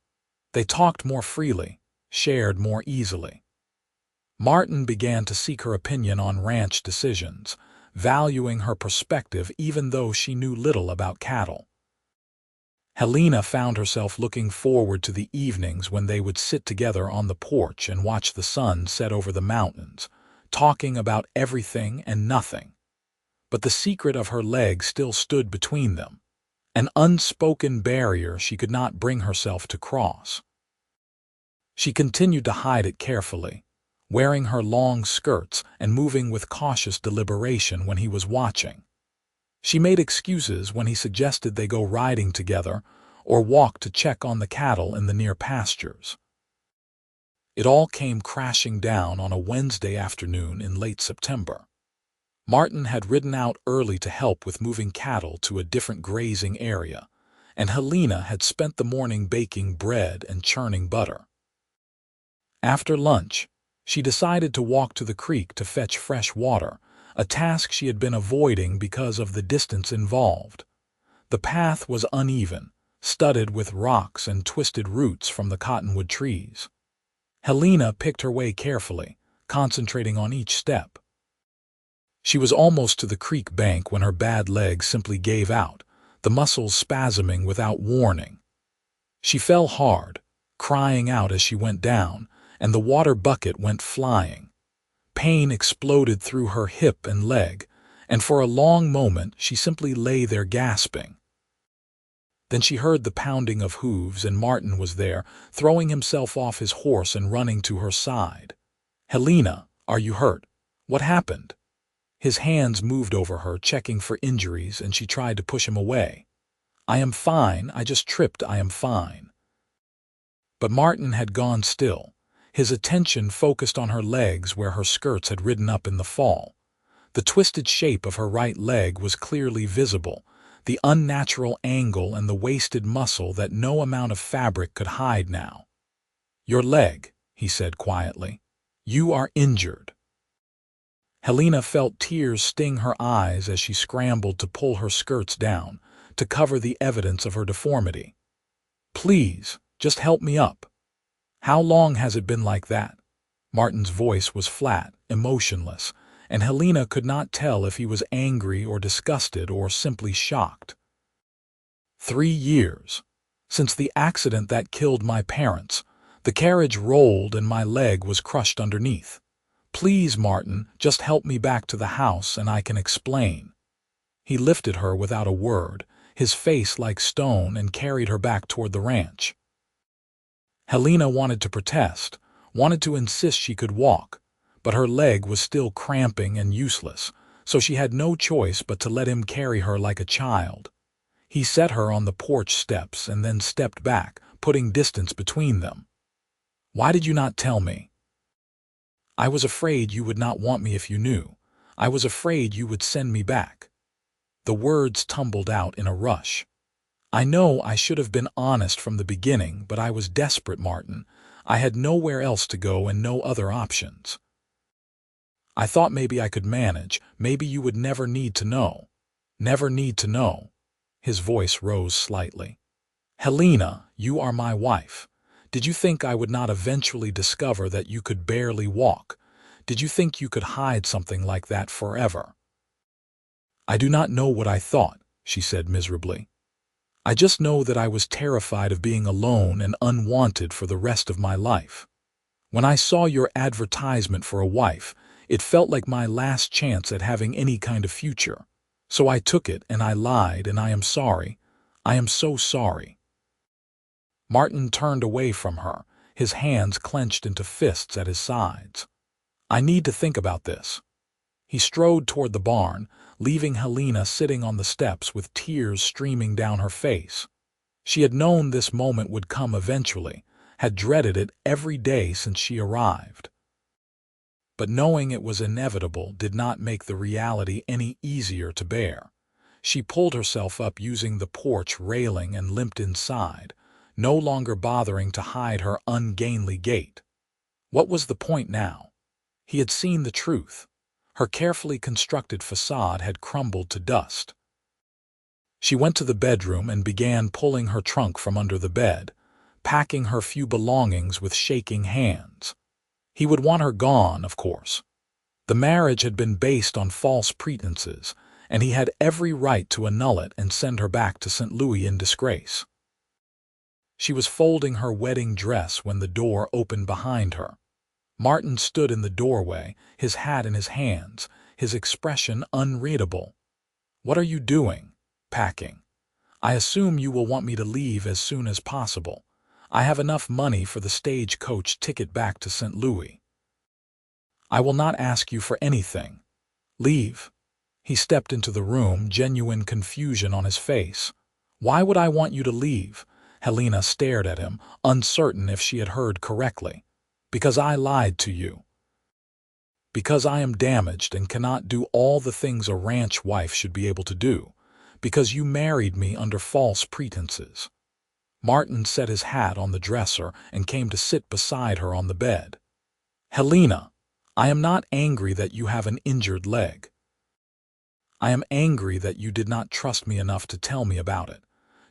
They talked more freely, shared more easily. Martin began to seek her opinion on ranch decisions, valuing her perspective even though she knew little about cattle. Helena found herself looking forward to the evenings when they would sit together on the porch and watch the sun set over the mountains, talking about everything and nothing. But the secret of her leg still stood between them, an unspoken barrier she could not bring herself to cross. She continued to hide it carefully, wearing her long skirts and moving with cautious deliberation when he was watching. She made excuses when he suggested they go riding together or walk to check on the cattle in the near pastures. It all came crashing down on a Wednesday afternoon in late September. Martin had ridden out early to help with moving cattle to a different grazing area, and Helena had spent the morning baking bread and churning butter. After lunch, she decided to walk to the creek to fetch fresh water, a task she had been avoiding because of the distance involved. The path was uneven, studded with rocks and twisted roots from the cottonwood trees. Helena picked her way carefully, concentrating on each step. She was almost to the creek bank when her bad leg simply gave out, the muscles spasming without warning. She fell hard, crying out as she went down, and the water bucket went flying. Pain exploded through her hip and leg, and for a long moment she simply lay there gasping. Then she heard the pounding of hooves, and Martin was there, throwing himself off his horse and running to her side. "Helena, are you hurt? What happened?" His hands moved over her, checking for injuries, and she tried to push him away. "I am fine, I just tripped, I am fine." But Martin had gone still, his attention focused on her legs where her skirts had ridden up in the fall. The twisted shape of her right leg was clearly visible, the unnatural angle and the wasted muscle that no amount of fabric could hide now. "Your leg," he said quietly. "You are injured." Helena felt tears sting her eyes as she scrambled to pull her skirts down, to cover the evidence of her deformity. "Please, just help me up." "How long has it been like that?" Martin's voice was flat, emotionless, and Helena could not tell if he was angry or disgusted or simply shocked. 3 years. Since the accident that killed my parents. The carriage rolled and my leg was crushed underneath. "Please, Martin, just help me back to the house and I can explain." He lifted her without a word, his face like stone, and carried her back toward the ranch. Helena wanted to protest, wanted to insist she could walk, but her leg was still cramping and useless, so she had no choice but to let him carry her like a child. He set her on the porch steps and then stepped back, putting distance between them. "Why did you not tell me?" "I was afraid you would not want me if you knew. I was afraid you would send me back." The words tumbled out in a rush. "I know I should have been honest from the beginning, but I was desperate, Martin. I had nowhere else to go and no other options. I thought maybe I could manage, maybe you would never need to know." "Never need to know." His voice rose slightly. "Helena, you are my wife. Did you think I would not eventually discover that you could barely walk? Did you think you could hide something like that forever?" "I do not know what I thought," she said miserably. "I just know that I was terrified of being alone and unwanted for the rest of my life. When I saw your advertisement for a wife, it felt like my last chance at having any kind of future. So I took it and I lied, and I am sorry. I am so sorry." Martin turned away from her, his hands clenched into fists at his sides. "I need to think about this." He strode toward the barn, leaving Helena sitting on the steps with tears streaming down her face. She had known this moment would come eventually, had dreaded it every day since she arrived. But knowing it was inevitable did not make the reality any easier to bear. She pulled herself up using the porch railing and limped inside, no longer bothering to hide her ungainly gait. What was the point now? He had seen the truth. Her carefully constructed facade had crumbled to dust. She went to the bedroom and began pulling her trunk from under the bed, packing her few belongings with shaking hands. He would want her gone, of course. The marriage had been based on false pretenses, and he had every right to annul it and send her back to St. Louis in disgrace. She was folding her wedding dress when the door opened behind her. Martin stood in the doorway, his hat in his hands, his expression unreadable. "What are you doing?" "Packing. I assume you will want me to leave as soon as possible. I have enough money for the stagecoach ticket back to St. Louis." "I will not ask you for anything. Leave." He stepped into the room, genuine confusion on his face. "Why would I want you to leave?" Helena stared at him, uncertain if she had heard correctly. "Because I lied to you. Because I am damaged and cannot do all the things a ranch wife should be able to do. Because you married me under false pretenses." Martin set his hat on the dresser and came to sit beside her on the bed. "Helena, I am not angry that you have an injured leg. I am angry that you did not trust me enough to tell me about it.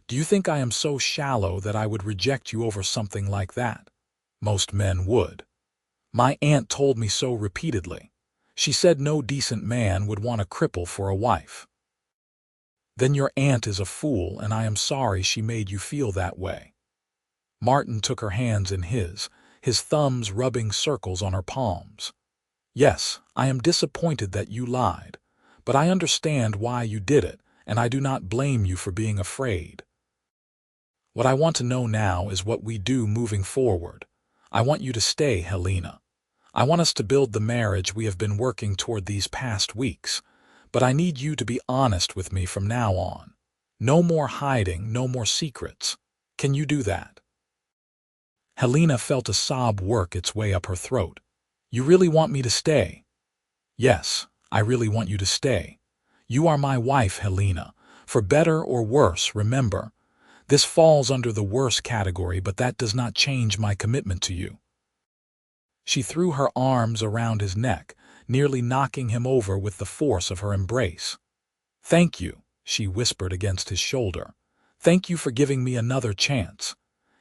Do you think I am so shallow that I would reject you over something like that? Most men would. My aunt told me so repeatedly. She said no decent man would want a cripple for a wife." "Then your aunt is a fool, and I am sorry she made you feel that way." Martin took her hands in his thumbs rubbing circles on her palms. "Yes, I am disappointed that you lied, but I understand why you did it, and I do not blame you for being afraid. What I want to know now is what we do moving forward. I want you to stay, Helena. I want us to build the marriage we have been working toward these past weeks, but I need you to be honest with me from now on. No more hiding, no more secrets. Can you do that?" Helena felt a sob work its way up her throat. "You really want me to stay?" "Yes, I really want you to stay. You are my wife, Helena. For better or worse, remember. This falls under the worse category, but that does not change my commitment to you." She threw her arms around his neck, nearly knocking him over with the force of her embrace. "Thank you," she whispered against his shoulder. "Thank you for giving me another chance."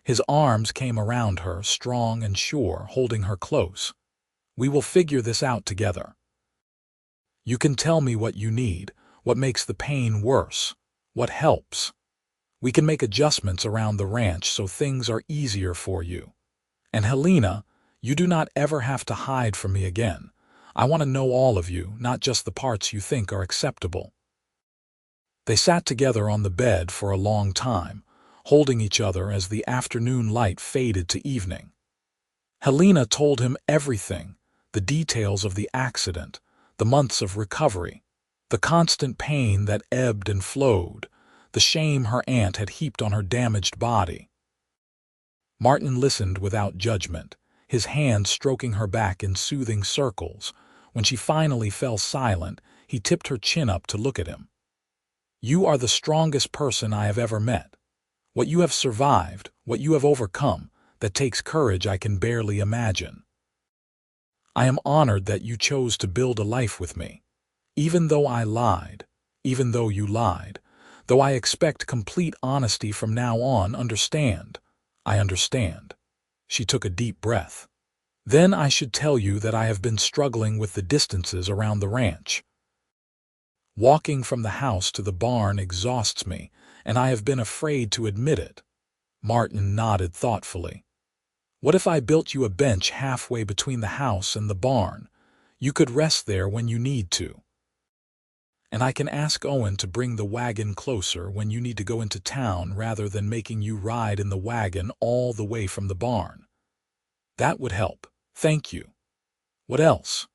His arms came around her, strong and sure, holding her close. "We will figure this out together. You can tell me what you need, what makes the pain worse, what helps. We can make adjustments around the ranch so things are easier for you. And Helena, you do not ever have to hide from me again. I want to know all of you, not just the parts you think are acceptable." They sat together on the bed for a long time, holding each other as the afternoon light faded to evening. Helena told him everything, the details of the accident, the months of recovery, the constant pain that ebbed and flowed, the shame her aunt had heaped on her damaged body. Martin listened without judgment, his hand stroking her back in soothing circles. When she finally fell silent, he tipped her chin up to look at him. "You are the strongest person I have ever met. What you have survived, what you have overcome, that takes courage I can barely imagine. I am honored that you chose to build a life with me. Even though I lied, even though you lied, though I expect complete honesty from now on, understand. I understand." She took a deep breath. "Then I should tell you that I have been struggling with the distances around the ranch. Walking from the house to the barn exhausts me, and I have been afraid to admit it." Martin nodded thoughtfully. "What if I built you a bench halfway between the house and the barn? You could rest there when you need to. And I can ask Owen to bring the wagon closer when you need to go into town rather than making you ride in the wagon all the way from the barn. That would help. Thank you. What else?"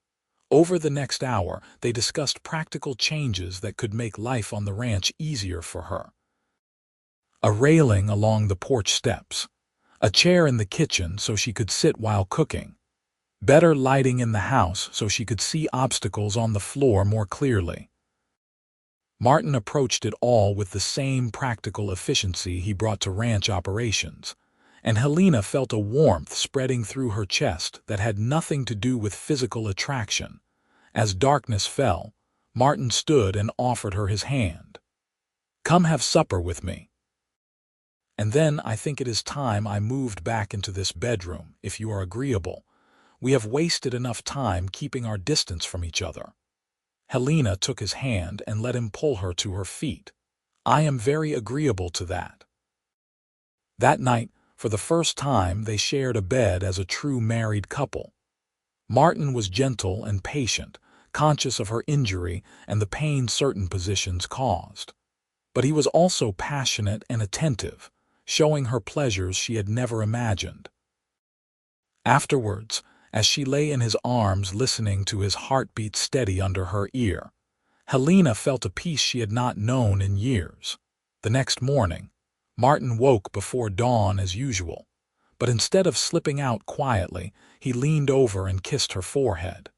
Over the next hour, they discussed practical changes that could make life on the ranch easier for her. A railing along the porch steps, a chair in the kitchen so she could sit while cooking, better lighting in the house so she could see obstacles on the floor more clearly. Martin approached it all with the same practical efficiency he brought to ranch operations, and Helena felt a warmth spreading through her chest that had nothing to do with physical attraction. As darkness fell, Martin stood and offered her his hand. "Come have supper with me. And then I think it is time I moved back into this bedroom, if you are agreeable. We have wasted enough time keeping our distance from each other." Helena took his hand and let him pull her to her feet. "I am very agreeable to that." That night, for the first time, they shared a bed as a true married couple. Martin was gentle and patient, conscious of her injury and the pain certain positions caused. But he was also passionate and attentive, showing her pleasures she had never imagined. Afterwards, as she lay in his arms listening to his heartbeat steady under her ear, Helena felt a peace she had not known in years. The next morning, Martin woke before dawn as usual, but instead of slipping out quietly, he leaned over and kissed her forehead.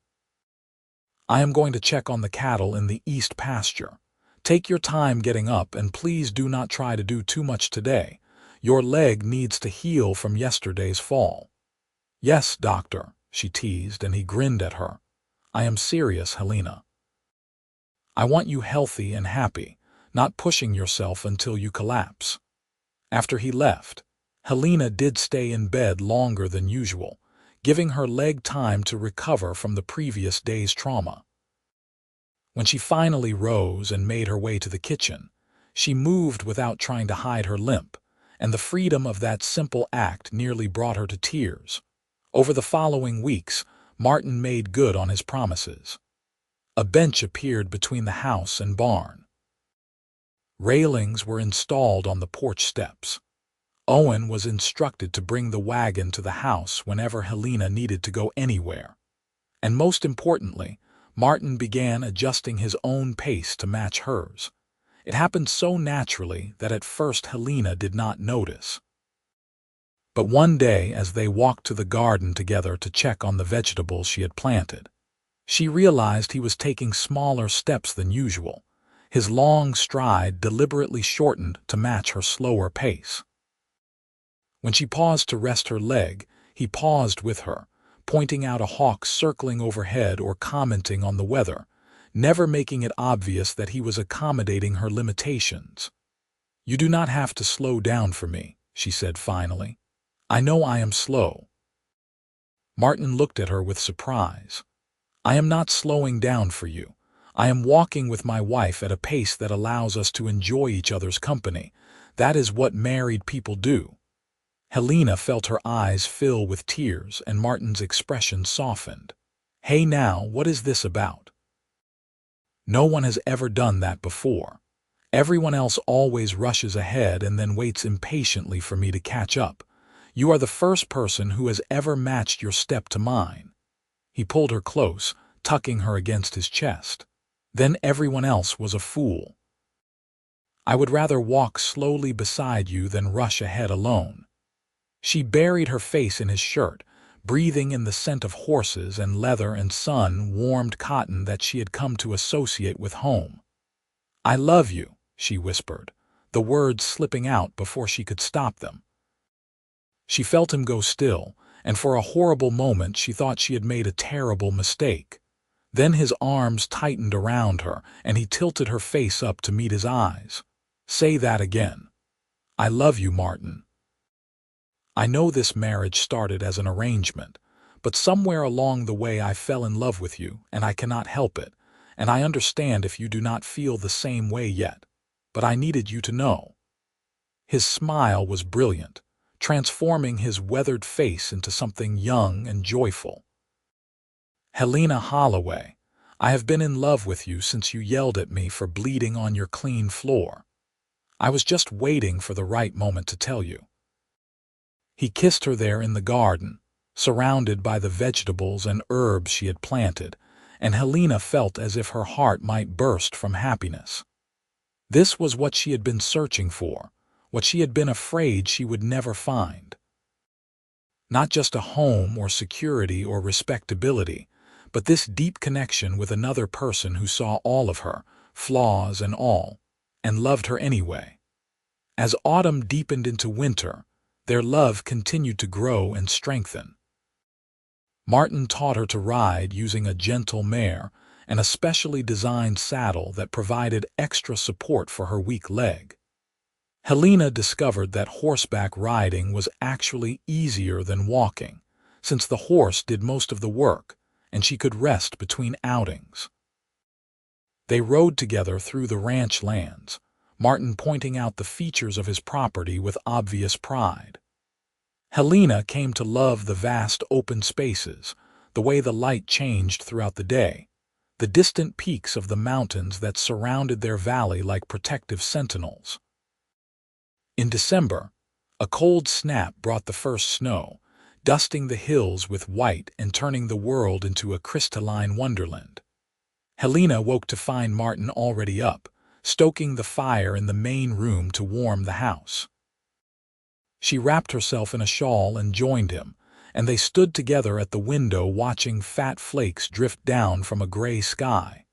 "I am going to check on the cattle in the east pasture. Take your time getting up, and please do not try to do too much today. Your leg needs to heal from yesterday's fall." "Yes, doctor," she teased, and he grinned at her. "I am serious, Helena. I want you healthy and happy, not pushing yourself until you collapse." After he left, Helena did stay in bed longer than usual, giving her leg time to recover from the previous day's trauma. When she finally rose and made her way to the kitchen, she moved without trying to hide her limp, and the freedom of that simple act nearly brought her to tears. Over the following weeks, Martin made good on his promises. A bench appeared between the house and barn. Railings were installed on the porch steps. Owen was instructed to bring the wagon to the house whenever Helena needed to go anywhere. And most importantly, Martin began adjusting his own pace to match hers. It happened so naturally that at first Helena did not notice. But one day, as they walked to the garden together to check on the vegetables she had planted, she realized he was taking smaller steps than usual, his long stride deliberately shortened to match her slower pace. When she paused to rest her leg, he paused with her, pointing out a hawk circling overhead or commenting on the weather, never making it obvious that he was accommodating her limitations. "You do not have to slow down for me," she said finally. "I know I am slow." Martin looked at her with surprise. "I am not slowing down for you. I am walking with my wife at a pace that allows us to enjoy each other's company. That is what married people do." Helena felt her eyes fill with tears, and Martin's expression softened. "Hey now, what is this about? No one has ever done that before. Everyone else always rushes ahead and then waits impatiently for me to catch up. You are the first person who has ever matched your step to mine." He pulled her close, tucking her against his chest. "Then everyone else was a fool. I would rather walk slowly beside you than rush ahead alone." She buried her face in his shirt, breathing in the scent of horses and leather and sun-warmed cotton that she had come to associate with home. "I love you," she whispered, the words slipping out before she could stop them. She felt him go still, and for a horrible moment she thought she had made a terrible mistake. Then his arms tightened around her, and he tilted her face up to meet his eyes. "Say that again." "I love you, Martin. I know this marriage started as an arrangement, but somewhere along the way I fell in love with you, and I cannot help it, and I understand if you do not feel the same way yet, but I needed you to know." His smile was brilliant, transforming his weathered face into something young and joyful. "Helena Holloway, I have been in love with you since you yelled at me for bleeding on your clean floor. I was just waiting for the right moment to tell you." He kissed her there in the garden, surrounded by the vegetables and herbs she had planted, and Helena felt as if her heart might burst from happiness. This was what she had been searching for, what she had been afraid she would never find. Not just a home or security or respectability, but this deep connection with another person who saw all of her, flaws and all, and loved her anyway. As autumn deepened into winter, their love continued to grow and strengthen. Martin taught her to ride using a gentle mare and a specially designed saddle that provided extra support for her weak leg. Helena discovered that horseback riding was actually easier than walking, since the horse did most of the work, and she could rest between outings. They rode together through the ranch lands, Martin pointing out the features of his property with obvious pride. Helena came to love the vast open spaces, the way the light changed throughout the day, the distant peaks of the mountains that surrounded their valley like protective sentinels. In December, a cold snap brought the first snow, dusting the hills with white and turning the world into a crystalline wonderland. Helena woke to find Martin already up, stoking the fire in the main room to warm the house. She wrapped herself in a shawl and joined him, and they stood together at the window watching fat flakes drift down from a gray sky.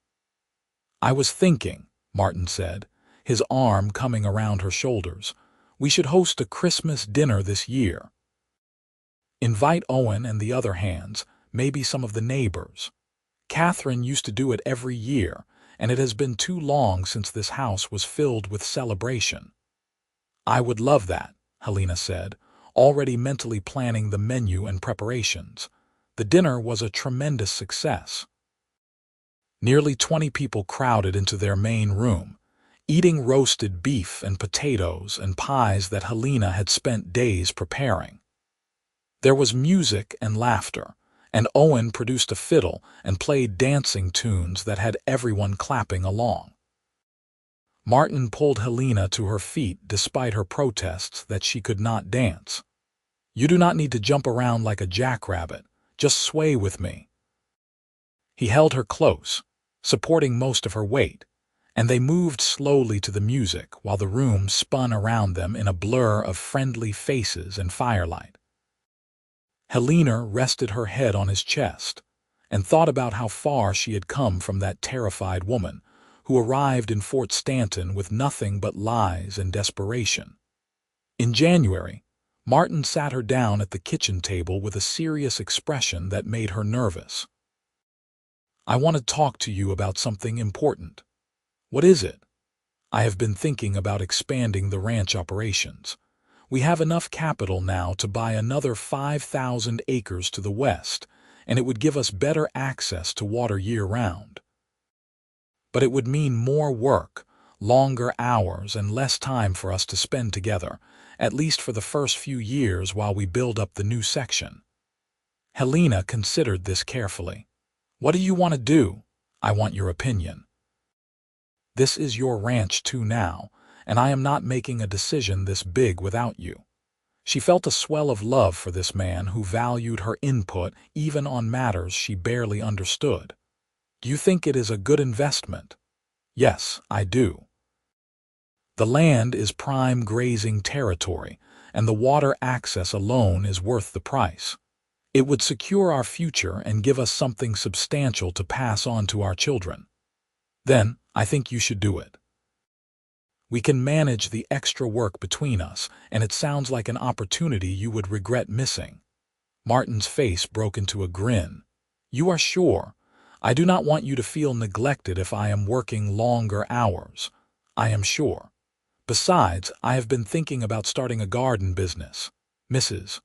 "I was thinking," Martin said, his arm coming around her shoulders, "we should host a Christmas dinner this year. Invite Owen and the other hands, maybe some of the neighbors. Catherine used to do it every year, and it has been too long since this house was filled with celebration." "I would love that," Helena said, already mentally planning the menu and preparations. The dinner was a tremendous success. Nearly 20 people crowded into their main room, eating roasted beef and potatoes and pies that Helena had spent days preparing. There was music and laughter, and Owen produced a fiddle and played dancing tunes that had everyone clapping along. Martin pulled Helena to her feet despite her protests that she could not dance. "You do not need to jump around like a jackrabbit, just sway with me." He held her close, supporting most of her weight, and they moved slowly to the music while the room spun around them in a blur of friendly faces and firelight. Helena rested her head on his chest and thought about how far she had come from that terrified woman who arrived in Fort Stanton with nothing but lies and desperation. In January, Martin sat her down at the kitchen table with a serious expression that made her nervous. "I want to talk to you about something important." "What is it?" "I have been thinking about expanding the ranch operations. We have enough capital now to buy another 5,000 acres to the west, and it would give us better access to water year-round. But it would mean more work, longer hours, and less time for us to spend together, at least for the first few years while we build up the new section." Helena considered this carefully. "What do you want to do?" "I want your opinion. This is your ranch too now, and I am not making a decision this big without you." She felt a swell of love for this man who valued her input even on matters she barely understood. "Do you think it is a good investment?" "Yes, I do. The land is prime grazing territory, and the water access alone is worth the price. It would secure our future and give us something substantial to pass on to our children. Then, I think you should do it. We can manage the extra work between us, and it sounds like an opportunity you would regret missing." Martin's face broke into a grin. "You are sure? I do not want you to feel neglected if I am working longer hours. I am sure. Besides, I have been thinking about starting a garden business. Mrs.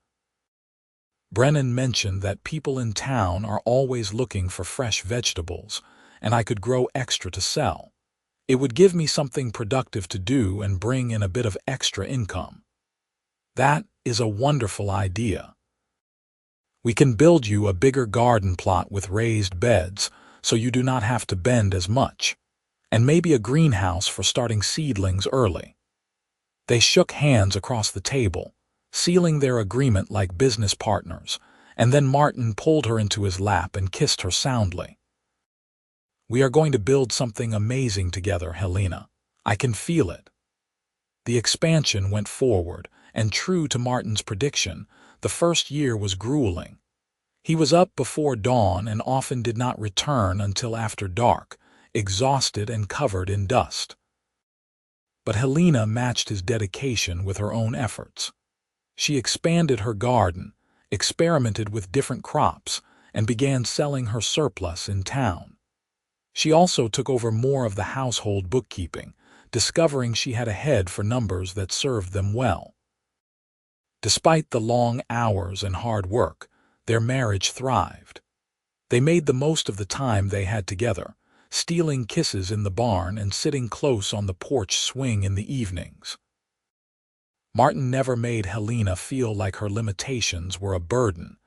Brennan mentioned that people in town are always looking for fresh vegetables, and I could grow extra to sell. It would give me something productive to do and bring in a bit of extra income." "That is a wonderful idea. We can build you a bigger garden plot with raised beds so you do not have to bend as much, and maybe a greenhouse for starting seedlings early." They shook hands across the table, sealing their agreement like business partners, and then Martin pulled her into his lap and kissed her soundly. "We are going to build something amazing together, Helena. I can feel it." The expansion went forward, and true to Martin's prediction, the first year was grueling. He was up before dawn and often did not return until after dark, exhausted and covered in dust. But Helena matched his dedication with her own efforts. She expanded her garden, experimented with different crops, and began selling her surplus in town. She also took over more of the household bookkeeping, discovering she had a head for numbers that served them well. Despite the long hours and hard work, their marriage thrived. They made the most of the time they had together, stealing kisses in the barn and sitting close on the porch swing in the evenings. Martin never made Helena feel like her limitations were a burden,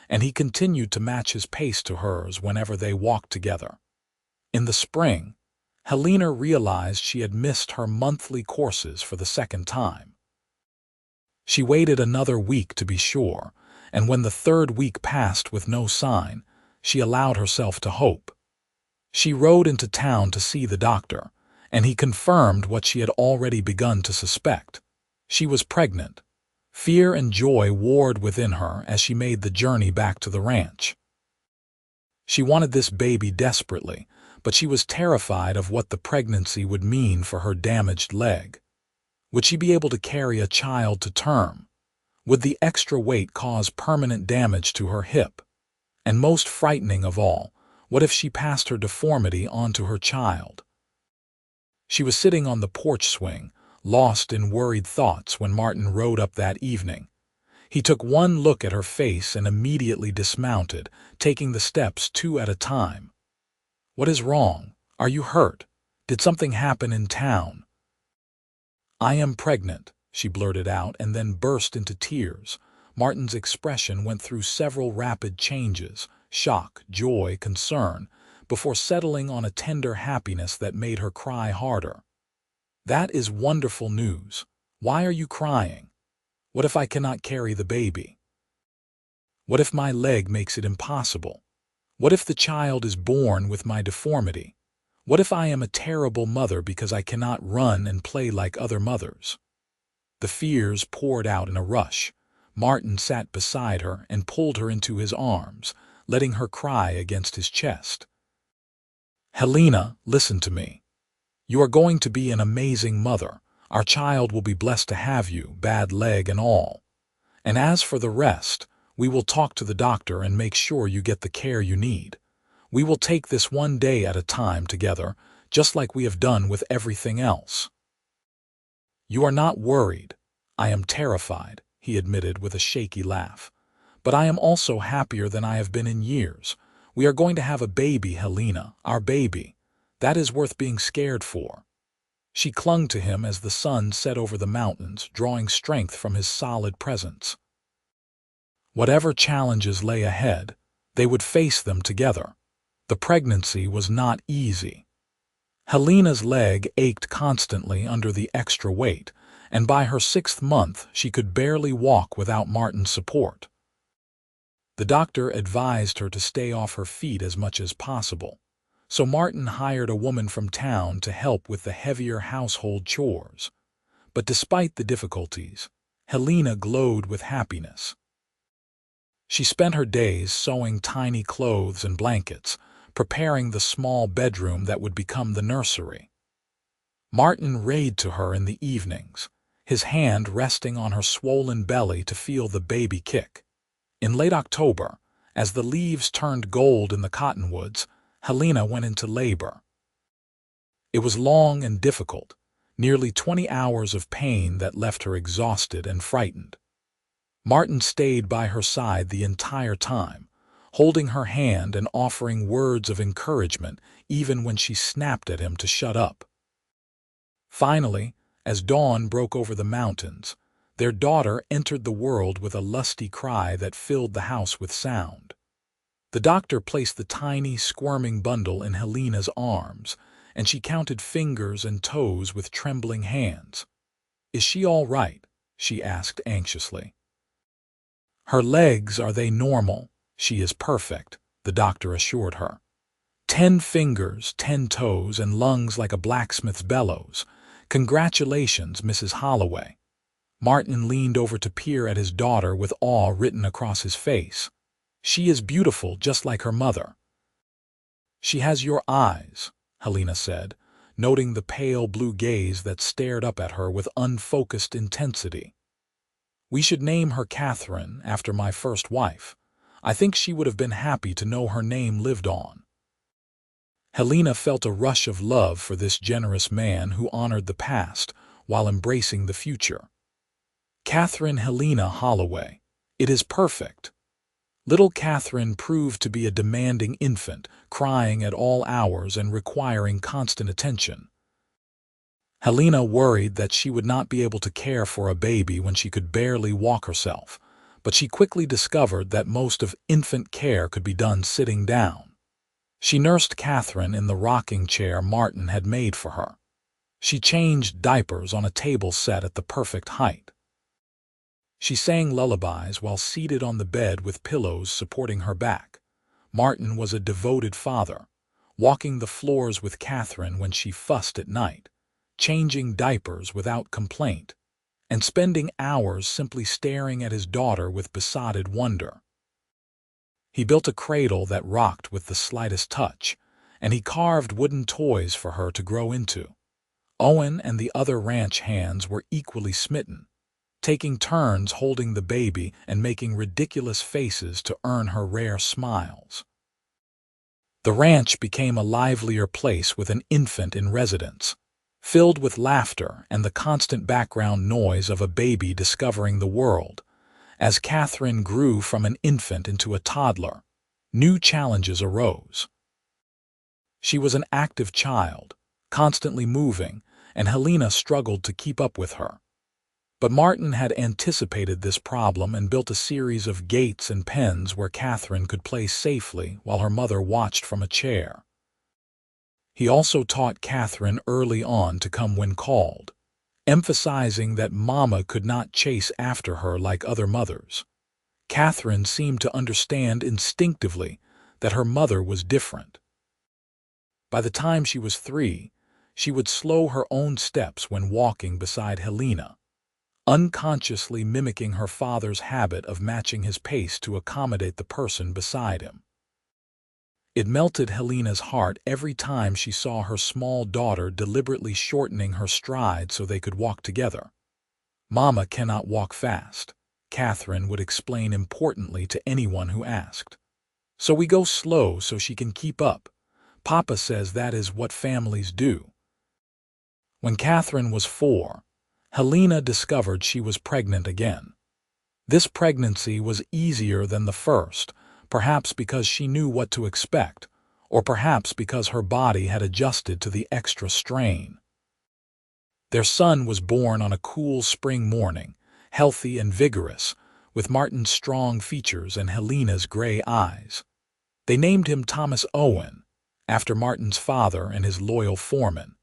and he continued to match his pace to hers whenever they walked together. In the spring, Helena realized she had missed her monthly courses for the second time. She waited another week to be sure, and when the third week passed with no sign, she allowed herself to hope. She rode into town to see the doctor, and he confirmed what she had already begun to suspect. She was pregnant. Fear and joy warred within her as she made the journey back to the ranch. She wanted this baby desperately, but she was terrified of what the pregnancy would mean for her damaged leg. Would she be able to carry a child to term? Would the extra weight cause permanent damage to her hip? And most frightening of all, what if she passed her deformity on to her child? She was sitting on the porch swing, lost in worried thoughts when Martin rode up that evening. He took one look at her face and immediately dismounted, taking the steps 2 at a time. "What is wrong? Are you hurt? Did something happen in town?" "I am pregnant," she blurted out and then burst into tears. Martin's expression went through several rapid changes: shock, joy, concern, before settling on a tender happiness that made her cry harder. "That is wonderful news. Why are you crying? What if I cannot carry the baby? What if my leg makes it impossible? What if the child is born with my deformity? What if I am a terrible mother because I cannot run and play like other mothers?" The fears poured out in a rush. Martin sat beside her and pulled her into his arms, letting her cry against his chest. "Helena, listen to me. You are going to be an amazing mother. Our child will be blessed to have you, bad leg and all. And as for the rest, we will talk to the doctor and make sure you get the care you need. We will take this one day at a time together, just like we have done with everything else." "You are not worried. I am terrified," he admitted with a shaky laugh. "But I am also happier than I have been in years. We are going to have a baby, Helena, our baby. That is worth being scared for." She clung to him as the sun set over the mountains, drawing strength from his solid presence. Whatever challenges lay ahead, they would face them together. The pregnancy was not easy. Helena's leg ached constantly under the extra weight, and by her 6th month she could barely walk without Martin's support. The doctor advised her to stay off her feet as much as possible, so Martin hired a woman from town to help with the heavier household chores. But despite the difficulties, Helena glowed with happiness. She spent her days sewing tiny clothes and blankets, preparing the small bedroom that would become the nursery. Martin rode to her in the evenings, his hand resting on her swollen belly to feel the baby kick. In late October, as the leaves turned gold in the cottonwoods, Helena went into labor. It was long and difficult, nearly 20 hours of pain that left her exhausted and frightened. Martin stayed by her side the entire time, holding her hand and offering words of encouragement even when she snapped at him to shut up. Finally, as dawn broke over the mountains, their daughter entered the world with a lusty cry that filled the house with sound. The doctor placed the tiny, squirming bundle in Helena's arms, and she counted fingers and toes with trembling hands. "Is she all right?" she asked anxiously. "Her legs, are they normal? She is perfect," the doctor assured her. 10 fingers, 10 toes, and lungs like a blacksmith's bellows. Congratulations, Mrs. Holloway." Martin leaned over to peer at his daughter with awe written across his face. "She is beautiful, just like her mother." "She has your eyes," Helena said, noting the pale blue gaze that stared up at her with unfocused intensity. "We should name her Catherine, after my first wife. I think she would have been happy to know her name lived on." Helena felt a rush of love for this generous man who honored the past while embracing the future. Catherine Helena Holloway. It is perfect. Little Catherine proved to be a demanding infant, crying at all hours and requiring constant attention. Helena worried that she would not be able to care for a baby when she could barely walk herself, but she quickly discovered that most of infant care could be done sitting down. She nursed Catherine in the rocking chair Martin had made for her. She changed diapers on a table set at the perfect height. She sang lullabies while seated on the bed with pillows supporting her back. Martin was a devoted father, walking the floors with Catherine when she fussed at night, changing diapers without complaint, and spending hours simply staring at his daughter with besotted wonder. He built a cradle that rocked with the slightest touch, and he carved wooden toys for her to grow into. Owen and the other ranch hands were equally smitten, taking turns holding the baby and making ridiculous faces to earn her rare smiles. The ranch became a livelier place with an infant in residence, filled with laughter and the constant background noise of a baby discovering the world. As Catherine grew from an infant into a toddler, new challenges arose. She was an active child, constantly moving, and Helena struggled to keep up with her. But Martin had anticipated this problem and built a series of gates and pens where Catherine could play safely while her mother watched from a chair. He also taught Catherine early on to come when called, emphasizing that Mama could not chase after her like other mothers. Catherine seemed to understand instinctively that her mother was different. By the time she was 3, she would slow her own steps when walking beside Helena, unconsciously mimicking her father's habit of matching his pace to accommodate the person beside him. It melted Helena's heart every time she saw her small daughter deliberately shortening her stride so they could walk together. "Mama cannot walk fast," Catherine would explain importantly to anyone who asked. "So we go slow so she can keep up. Papa says that is what families do." When Catherine was 4, Helena discovered she was pregnant again. This pregnancy was easier than the first, perhaps because she knew what to expect, or perhaps because her body had adjusted to the extra strain. Their son was born on a cool spring morning, healthy and vigorous, with Martin's strong features and Helena's gray eyes. They named him Thomas Owen, after Martin's father and his loyal foreman.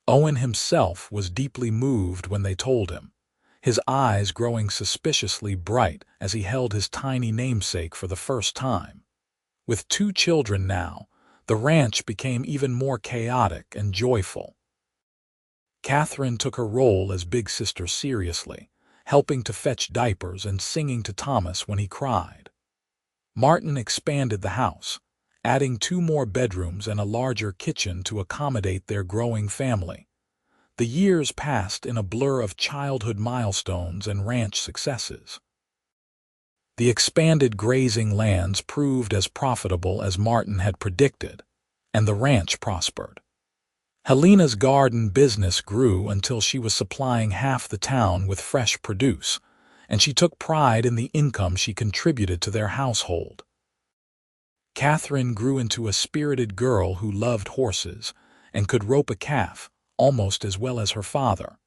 Owen himself was deeply moved when they told him, his eyes growing suspiciously bright as he held his tiny namesake for the first time. With 2 children now, the ranch became even more chaotic and joyful. Catherine took her role as big sister seriously, helping to fetch diapers and singing to Thomas when he cried. Martin expanded the house, adding 2 more bedrooms and a larger kitchen to accommodate their growing family. The years passed in a blur of childhood milestones and ranch successes. The expanded grazing lands proved as profitable as Martin had predicted, and the ranch prospered. Helena's garden business grew until she was supplying half the town with fresh produce, and she took pride in the income she contributed to their household. Catherine grew into a spirited girl who loved horses and could rope a calf almost as well as her father.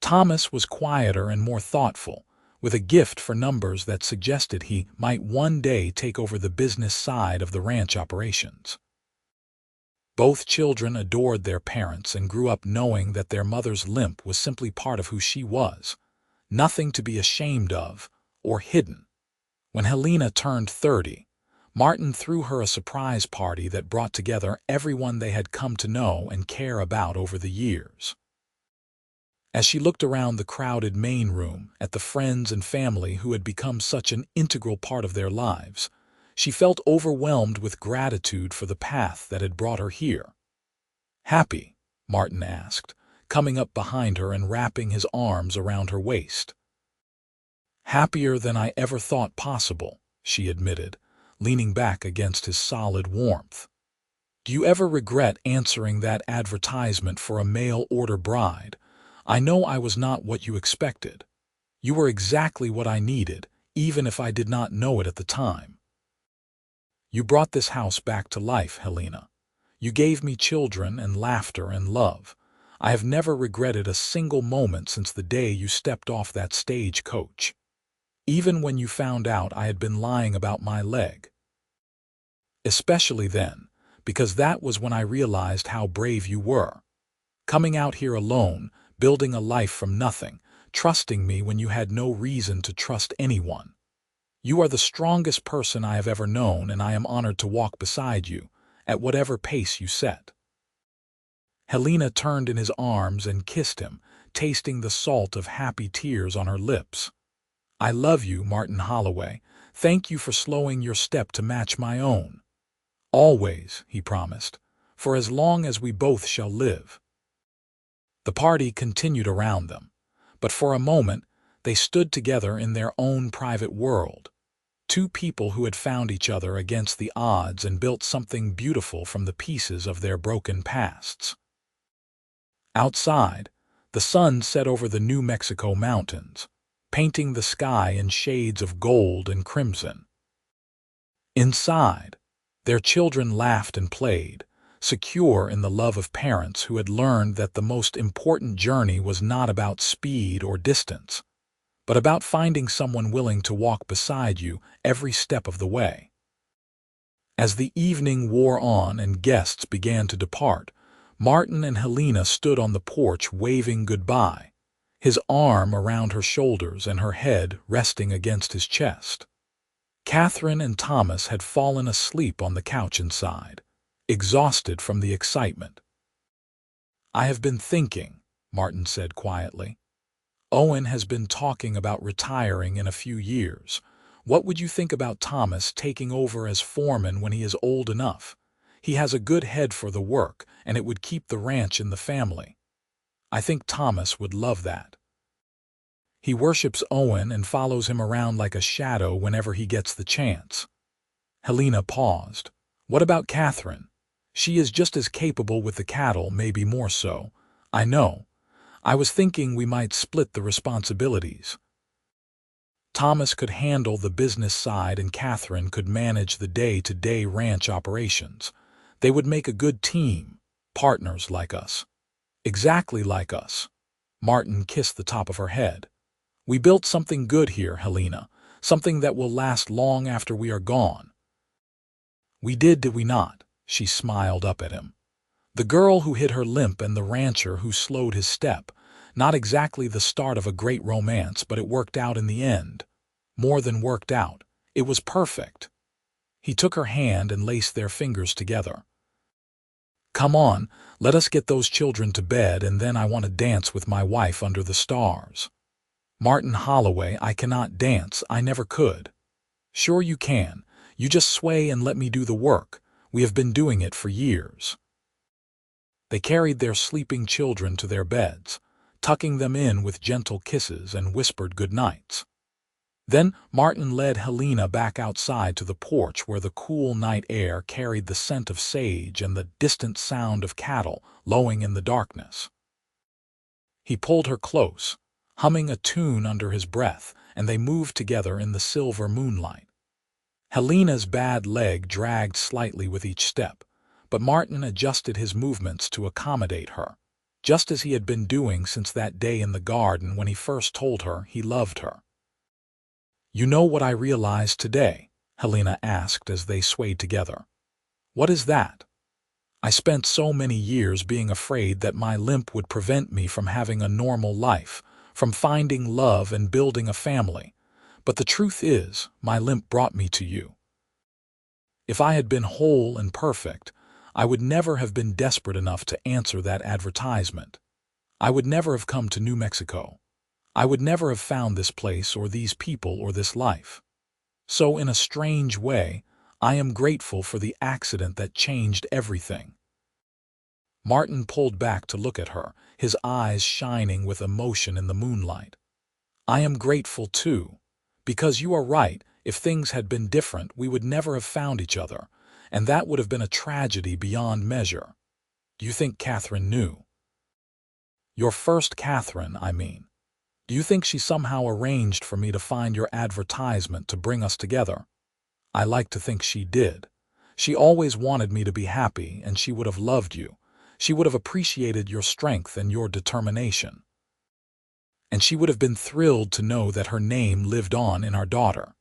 Thomas was quieter and more thoughtful, with a gift for numbers that suggested he might one day take over the business side of the ranch operations. Both children adored their parents and grew up knowing that their mother's limp was simply part of who she was, nothing to be ashamed of or hidden. When Helena turned 30, Martin threw her a surprise party that brought together everyone they had come to know and care about over the years. As she looked around the crowded main room at the friends and family who had become such an integral part of their lives, she felt overwhelmed with gratitude for the path that had brought her here. "Happy?" Martin asked, coming up behind her and wrapping his arms around her waist. "Happier than I ever thought possible," she admitted, leaning back against his solid warmth. "Do you ever regret answering that advertisement for a mail-order bride? I know I was not what you expected. You were exactly what I needed, even if I did not know it at the time. You brought this house back to life, Helena. You gave me children and laughter and love. I have never regretted a single moment since the day you stepped off that stagecoach." even when you found out I had been lying about my leg. Especially then, because that was when I realized how brave you were. Coming out here alone, building a life from nothing, trusting me when you had no reason to trust anyone. You are the strongest person I have ever known, and I am honored to walk beside you, at whatever pace you set." Helena turned in his arms and kissed him, tasting the salt of happy tears on her lips. "I love you, Martin Holloway. Thank you for slowing your step to match my own. Always," he promised, "for as long as we both shall live." The party continued around them, but for a moment they stood together in their own private world. Two people who had found each other against the odds and built something beautiful from the pieces of their broken pasts. Outside, the sun set over the New Mexico mountains, painting the sky in shades of gold and crimson. Inside, their children laughed and played, secure in the love of parents who had learned that the most important journey was not about speed or distance, but about finding someone willing to walk beside you every step of the way. As the evening wore on and guests began to depart, Martin and Helena stood on the porch waving goodbye, his arm around her shoulders and her head resting against his chest. Catherine and Thomas had fallen asleep on the couch inside, exhausted from the excitement. "I have been thinking," Martin said quietly. "Owen has been talking about retiring in a few years. What would you think about Thomas taking over as foreman when he is old enough? He has a good head for the work, and it would keep the ranch in the family. I think Thomas would love that. He worships Owen and follows him around like a shadow whenever he gets the chance." Helena paused. "What about Catherine? She is just as capable with the cattle, maybe more so. I know. I was thinking we might split the responsibilities. Thomas could handle the business side and Catherine could manage the day-to-day ranch operations. They would make a good team, partners like us." "Exactly like us." Martin kissed the top of her head. "We built something good here, Helena, something that will last long after we are gone." "We did we not?" She smiled up at him. The girl who hid her limp and the rancher who slowed his step. Not exactly the start of a great romance, but it worked out in the end. More than worked out. It was perfect. He took her hand and laced their fingers together. "Come on, let us get those children to bed, and then I want to dance with my wife under the stars." "Martin Holloway, I cannot dance. I never could." "Sure you can. You just sway and let me do the work. We have been doing it for years." They carried their sleeping children to their beds, tucking them in with gentle kisses and whispered good nights. Then Martin led Helena back outside to the porch where the cool night air carried the scent of sage and the distant sound of cattle lowing in the darkness. He pulled her close, humming a tune under his breath, and they moved together in the silver moonlight. Helena's bad leg dragged slightly with each step, but Martin adjusted his movements to accommodate her, just as he had been doing since that day in the garden when he first told her he loved her. "You know what I realized today?" Helena asked as they swayed together. "What is that?" "I spent so many years being afraid that my limp would prevent me from having a normal life, from finding love and building a family. But the truth is, my limp brought me to you. If I had been whole and perfect, I would never have been desperate enough to answer that advertisement. I would never have come to New Mexico. I would never have found this place or these people or this life. So in a strange way, I am grateful for the accident that changed everything." Martin pulled back to look at her, his eyes shining with emotion in the moonlight. "I am grateful too, because you are right. If things had been different, we would never have found each other, and that would have been a tragedy beyond measure. Do you think Catherine knew? Your first Catherine, I mean. Do you think she somehow arranged for me to find your advertisement to bring us together? I like to think she did. She always wanted me to be happy, and she would have loved you. She would have appreciated your strength and your determination. and she would have been thrilled to know that her name lived on in our daughter.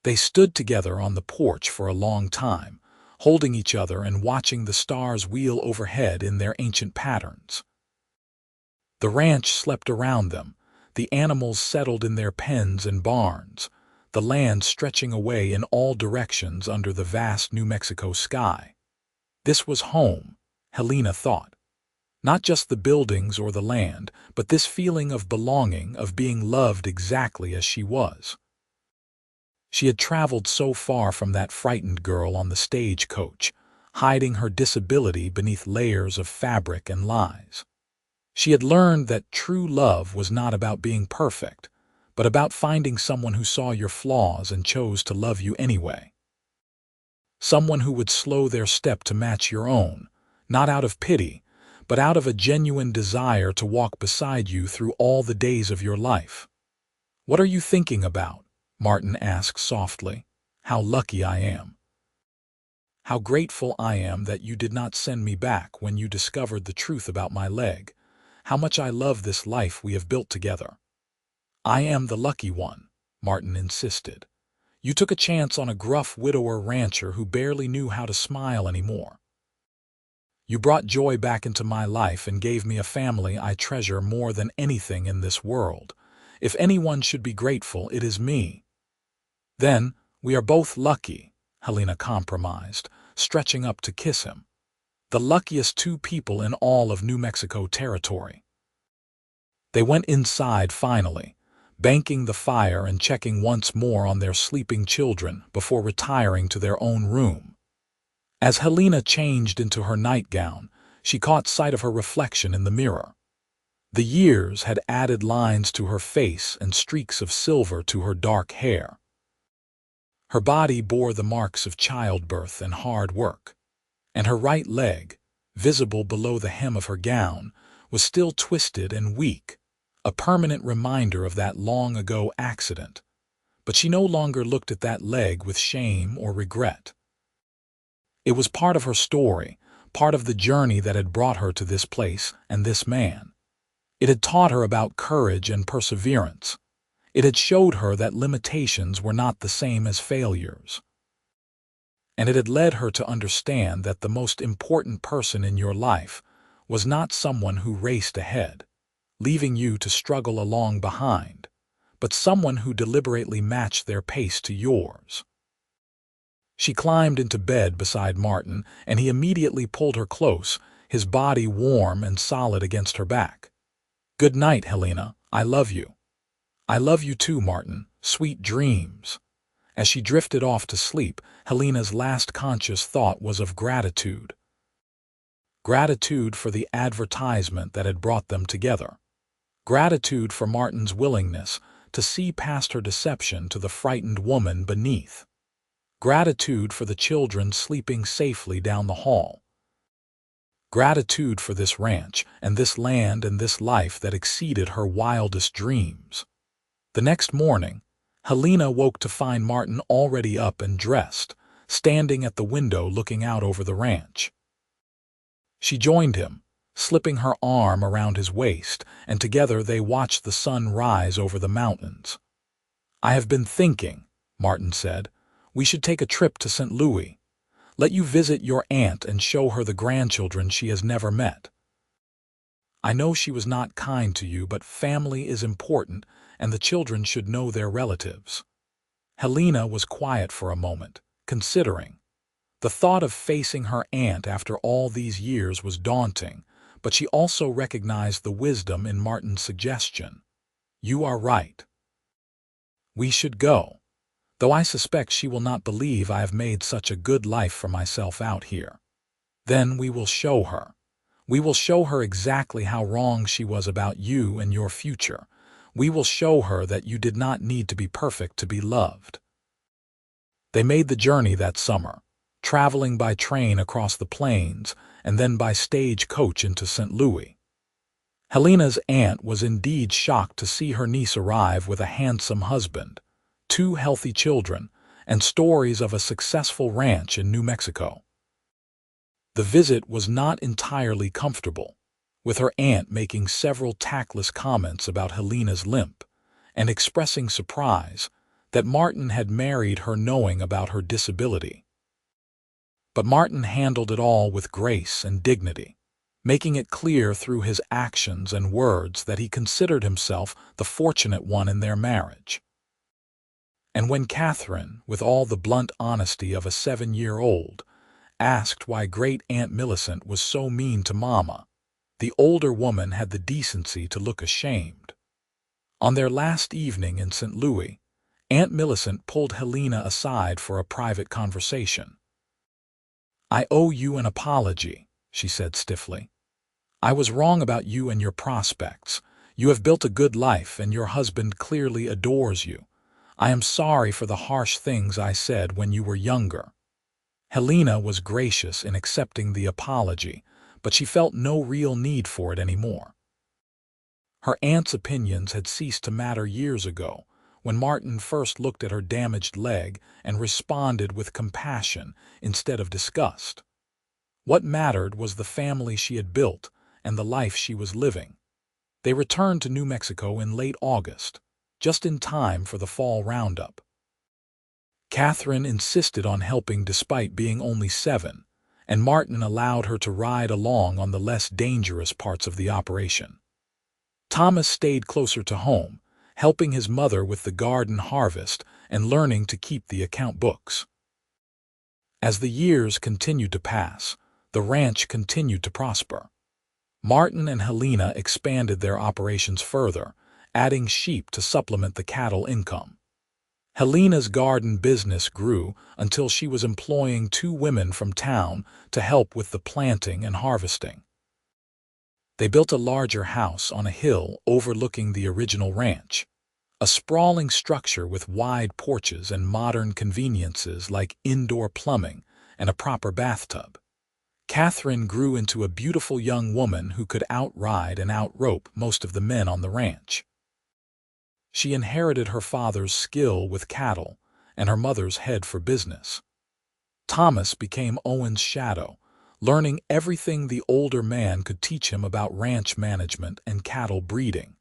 They stood together on the porch for a long time, holding each other and watching the stars wheel overhead in their ancient patterns. The ranch slept around them, the animals settled in their pens and barns, the land stretching away in all directions under the vast New Mexico sky. This was home, Helena thought. Not just the buildings or the land, but this feeling of belonging, of being loved exactly as she was. She had traveled so far from that frightened girl on the stagecoach, hiding her disability beneath layers of fabric and lies. She had learned that true love was not about being perfect, but about finding someone who saw your flaws and chose to love you anyway. Someone who would slow their step to match your own, not out of pity, but out of a genuine desire to walk beside you through all the days of your life. "What are you thinking about?" Martin asked softly. "How lucky I am. How grateful I am that you did not send me back when you discovered the truth about my leg. How much I love this life we have built together." "I am the lucky one," Martin insisted. "You took a chance on a gruff widower rancher who barely knew how to smile anymore. You brought joy back into my life and gave me a family I treasure more than anything in this world. If anyone should be grateful, it is me." "Then we are both lucky," Helena compromised, stretching up to kiss him. "The luckiest two people in all of New Mexico territory." They went inside finally, banking the fire and checking once more on their sleeping children before retiring to their own room. As Helena changed into her nightgown, she caught sight of her reflection in the mirror. The years had added lines to her face and streaks of silver to her dark hair. Her body bore the marks of childbirth and hard work, and her right leg, visible below the hem of her gown, was still twisted and weak, a permanent reminder of that long-ago accident. But she no longer looked at that leg with shame or regret. It was part of her story, part of the journey that had brought her to this place and this man. It had taught her about courage and perseverance. It had showed her that limitations were not the same as failures. And it had led her to understand that the most important person in your life was not someone who raced ahead, leaving you to struggle along behind, but someone who deliberately matched their pace to yours. She climbed into bed beside Martin, and he immediately pulled her close, his body warm and solid against her back. "Good night, Helena. I love you." "I love you too, Martin. Sweet dreams." As she drifted off to sleep, Helena's last conscious thought was of gratitude. Gratitude for the advertisement that had brought them together. Gratitude for Martin's willingness to see past her deception to the frightened woman beneath. Gratitude for the children sleeping safely down the hall. Gratitude for this ranch and this land and this life that exceeded her wildest dreams. The next morning, Helena woke to find Martin already up and dressed, standing at the window looking out over the ranch. She joined him, slipping her arm around his waist, and together they watched the sun rise over the mountains. "I have been thinking," Martin said, "we should take a trip to St. Louis. Let you visit your aunt and show her the grandchildren she has never met. I know she was not kind to you, but family is important, and the children should know their relatives." Helena was quiet for a moment, considering. The thought of facing her aunt after all these years was daunting, but she also recognized the wisdom in Martin's suggestion. "You are right. We should go, though I suspect she will not believe I have made such a good life for myself out here. Then we will show her. We will show her exactly how wrong she was about you and your future. We will show her that you did not need to be perfect to be loved." They made the journey that summer, traveling by train across the plains and then by stagecoach into St. Louis. Helena's aunt was indeed shocked to see her niece arrive with a handsome husband, 2 healthy children, and stories of a successful ranch in New Mexico. The visit was not entirely comfortable. with her aunt making several tactless comments about Helena's limp and expressing surprise that Martin had married her knowing about her disability. But Martin handled it all with grace and dignity, making it clear through his actions and words that he considered himself the fortunate one in their marriage. And when Catherine, with all the blunt honesty of a 7-year-old, asked why Great Aunt Millicent was so mean to Mama, the older woman had the decency to look ashamed. On their last evening in St. Louis, Aunt Millicent pulled Helena aside for a private conversation. "I owe you an apology," she said stiffly. "I was wrong about you and your prospects. You have built a good life and your husband clearly adores you. I am sorry for the harsh things I said when you were younger." Helena was gracious in accepting the apology, but she felt no real need for it anymore. Her aunt's opinions had ceased to matter years ago, when Martin first looked at her damaged leg and responded with compassion instead of disgust. What mattered was the family she had built and the life she was living. They returned to New Mexico in late August, just in time for the fall roundup. Catherine insisted on helping despite being only 7, and Martin allowed her to ride along on the less dangerous parts of the operation. Thomas stayed closer to home, helping his mother with the garden harvest and learning to keep the account books. As the years continued to pass, the ranch continued to prosper. Martin and Helena expanded their operations further, adding sheep to supplement the cattle income. Helena's garden business grew until she was employing 2 women from town to help with the planting and harvesting. They built a larger house on a hill overlooking the original ranch, a sprawling structure with wide porches and modern conveniences like indoor plumbing and a proper bathtub. Catherine grew into a beautiful young woman who could outride and outrope most of the men on the ranch. She inherited her father's skill with cattle and her mother's head for business. Thomas became Owen's shadow, learning everything the older man could teach him about ranch management and cattle breeding.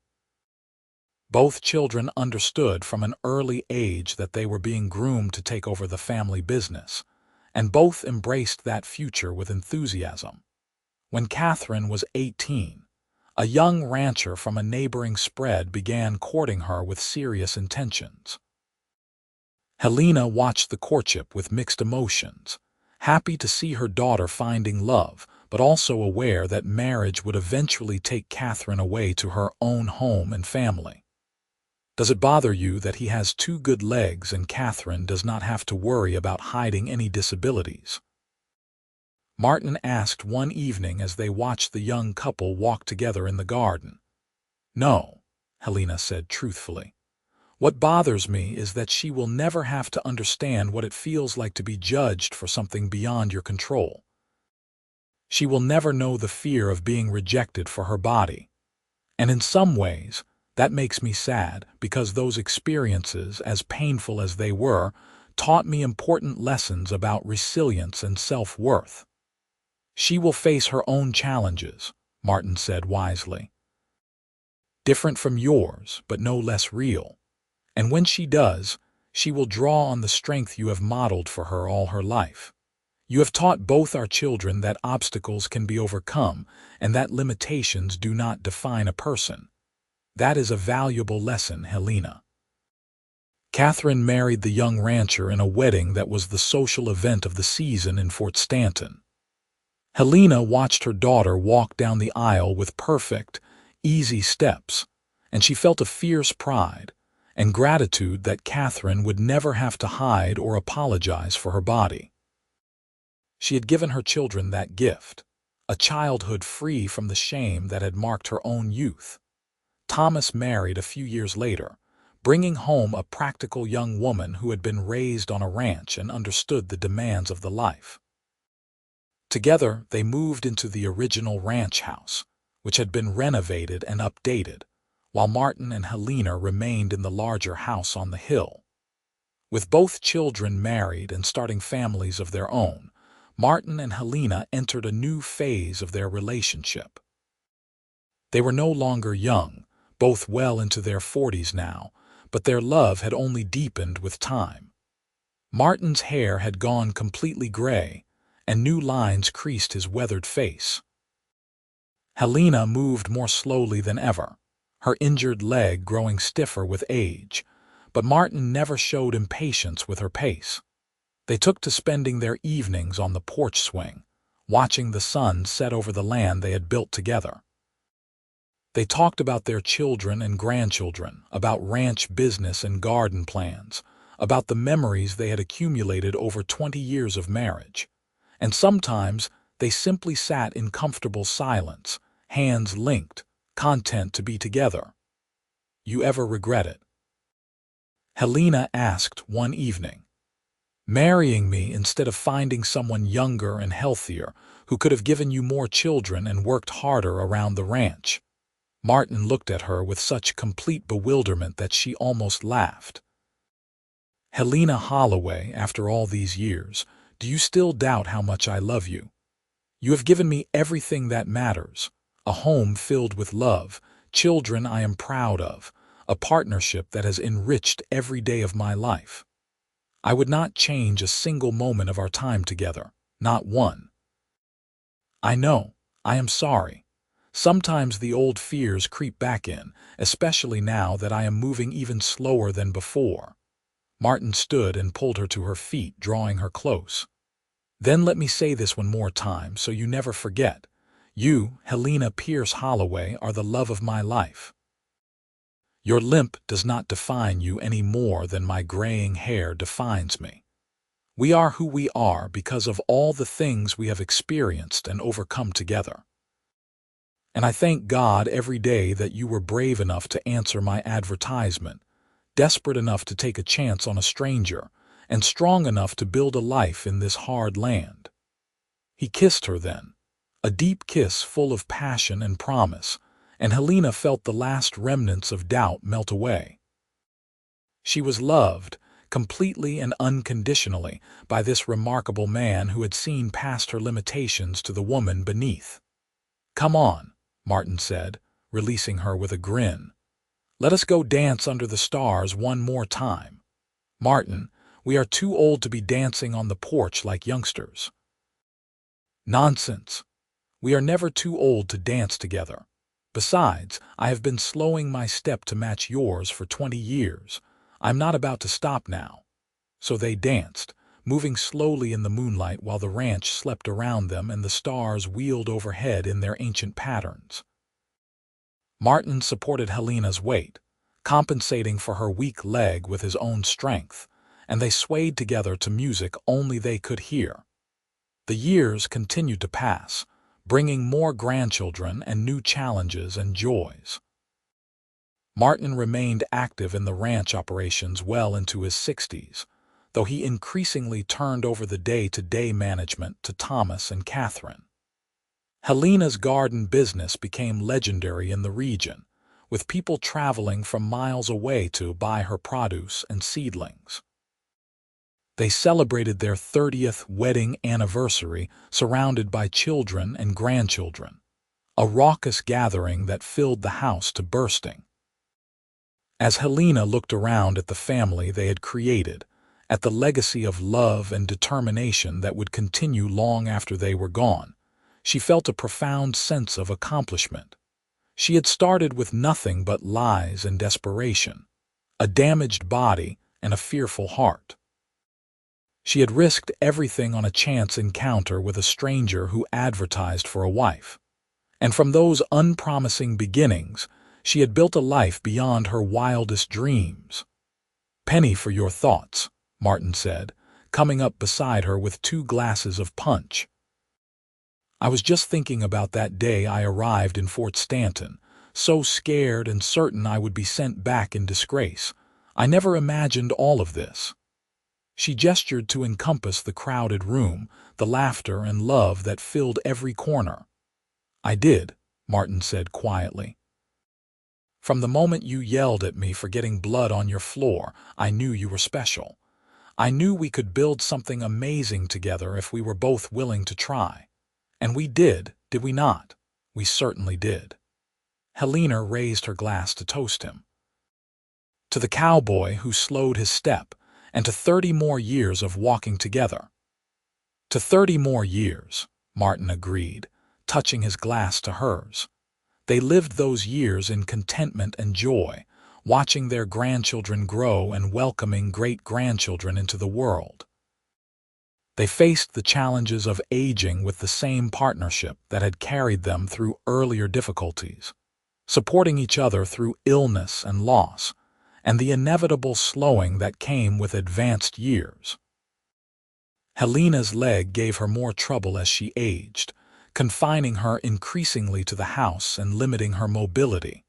Both children understood from an early age that they were being groomed to take over the family business, and both embraced that future with enthusiasm. When Catherine was 18, a young rancher from a neighboring spread began courting her with serious intentions. Helena watched the courtship with mixed emotions, happy to see her daughter finding love, but also aware that marriage would eventually take Catherine away to her own home and family. "Does it bother you that he has 2 good legs and Catherine does not have to worry about hiding any disabilities?" Martin asked one evening as they watched the young couple walk together in the garden. "No," Helena said truthfully. "What bothers me is that she will never have to understand what it feels like to be judged for something beyond your control. She will never know the fear of being rejected for her body. And in some ways, that makes me sad because those experiences, as painful as they were, taught me important lessons about resilience and self-worth." "She will face her own challenges," Martin said wisely. "Different from yours, but no less real. And when she does, she will draw on the strength you have modeled for her all her life. You have taught both our children that obstacles can be overcome and that limitations do not define a person. That is a valuable lesson, Helena." Catherine married the young rancher in a wedding that was the social event of the season in Fort Stanton. Helena watched her daughter walk down the aisle with perfect, easy steps, and she felt a fierce pride and gratitude that Catherine would never have to hide or apologize for her body. She had given her children that gift, a childhood free from the shame that had marked her own youth. Thomas married a few years later, bringing home a practical young woman who had been raised on a ranch and understood the demands of the life. Together, they moved into the original ranch house, which had been renovated and updated, while Martin and Helena remained in the larger house on the hill. With both children married and starting families of their own, Martin and Helena entered a new phase of their relationship. They were no longer young, both well into their 40s now, but their love had only deepened with time. Martin's hair had gone completely gray, and new lines creased his weathered face. Helena moved more slowly than ever, her injured leg growing stiffer with age, but Martin never showed impatience with her pace. They took to spending their evenings on the porch swing, watching the sun set over the land they had built together. They talked about their children and grandchildren, about ranch business and garden plans, about the memories they had accumulated over 20 years of marriage. And sometimes they simply sat in comfortable silence, hands linked, content to be together. "You ever regret it?" Helena asked one evening. "Marrying me instead of finding someone younger and healthier who could have given you more children and worked harder around the ranch." Martin looked at her with such complete bewilderment that she almost laughed. "Helena Holloway, after all these years, do you still doubt how much I love you? You have given me everything that matters, a home filled with love, children I am proud of, a partnership that has enriched every day of my life. I would not change a single moment of our time together, not one." "I know. I am sorry. Sometimes the old fears creep back in, especially now that I am moving even slower than before." Martin stood and pulled her to her feet, drawing her close. "Then let me say this one more time so you never forget. You, Helena Pierce Holloway, are the love of my life. Your limp does not define you any more than my graying hair defines me. We are who we are because of all the things we have experienced and overcome together. And I thank God every day that you were brave enough to answer my advertisement, desperate enough to take a chance on a stranger, and strong enough to build a life in this hard land." He kissed her then, a deep kiss full of passion and promise, and Helena felt the last remnants of doubt melt away. She was loved, completely and unconditionally, by this remarkable man who had seen past her limitations to the woman beneath. "Come on," Martin said, releasing her with a grin. "Let us go dance under the stars one more time. Martin, we are too old to be dancing on the porch like youngsters." "Nonsense. We are never too old to dance together. Besides, I have been slowing my step to match yours for 20 years. I'm not about to stop now." So they danced, moving slowly in the moonlight while the ranch slept around them and the stars wheeled overhead in their ancient patterns. Martin supported Helena's weight, compensating for her weak leg with his own strength, and they swayed together to music only they could hear. The years continued to pass, bringing more grandchildren and new challenges and joys. Martin remained active in the ranch operations well into his 60s, though he increasingly turned over the day-to-day management to Thomas and Catherine. Helena's garden business became legendary in the region, with people traveling from miles away to buy her produce and seedlings. They celebrated their 30th wedding anniversary surrounded by children and grandchildren, a raucous gathering that filled the house to bursting. As Helena looked around at the family they had created, at the legacy of love and determination that would continue long after they were gone, she felt a profound sense of accomplishment. She had started with nothing but lies and desperation, a damaged body and a fearful heart. She had risked everything on a chance encounter with a stranger who advertised for a wife. And from those unpromising beginnings, she had built a life beyond her wildest dreams. "Penny for your thoughts," Martin said, coming up beside her with 2 glasses of punch. "I was just thinking about that day I arrived in Fort Stanton, so scared and certain I would be sent back in disgrace. I never imagined all of this." She gestured to encompass the crowded room, the laughter and love that filled every corner. "I did," Martin said quietly. "From the moment you yelled at me for getting blood on your floor, I knew you were special. I knew we could build something amazing together if we were both willing to try. And we did we not? We certainly did." Helena raised her glass to toast him. To the cowboy who slowed his step, and to 30 more years of walking together. To 30 more years, Martin agreed, touching his glass to hers. They lived those years in contentment and joy, watching their grandchildren grow and welcoming great-grandchildren into the world. They faced the challenges of aging with the same partnership that had carried them through earlier difficulties, supporting each other through illness and loss, and the inevitable slowing that came with advanced years. Helena's leg gave her more trouble as she aged, confining her increasingly to the house and limiting her mobility.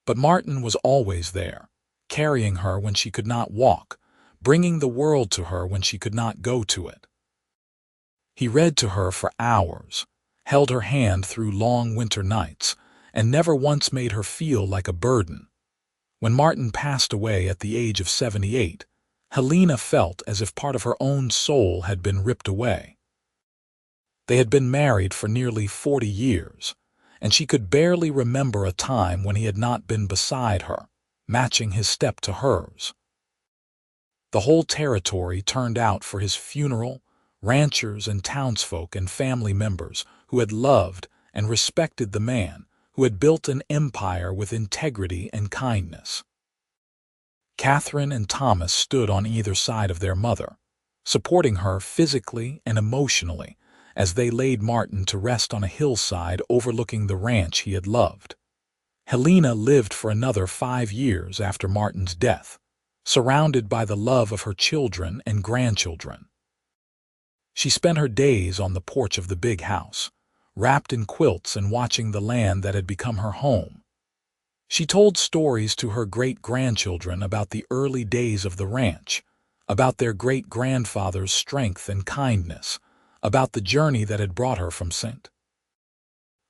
But Martin was always there, carrying her when she could not walk, bringing the world to her when she could not go to it. He read to her for hours, held her hand through long winter nights, and never once made her feel like a burden. When Martin passed away at the age of 78, Helena felt as if part of her own soul had been ripped away. They had been married for nearly 40 years, and she could barely remember a time when he had not been beside her, matching his step to hers. The whole territory turned out for his funeral, ranchers and townsfolk and family members who had loved and respected the man who had built an empire with integrity and kindness. Catherine and Thomas stood on either side of their mother, supporting her physically and emotionally as they laid Martin to rest on a hillside overlooking the ranch he had loved. Helena lived for another 5 years after Martin's death, surrounded by the love of her children and grandchildren. She spent her days on the porch of the big house, wrapped in quilts and watching the land that had become her home. She told stories to her great-grandchildren about the early days of the ranch, about their great-grandfather's strength and kindness, about the journey that had brought her from St.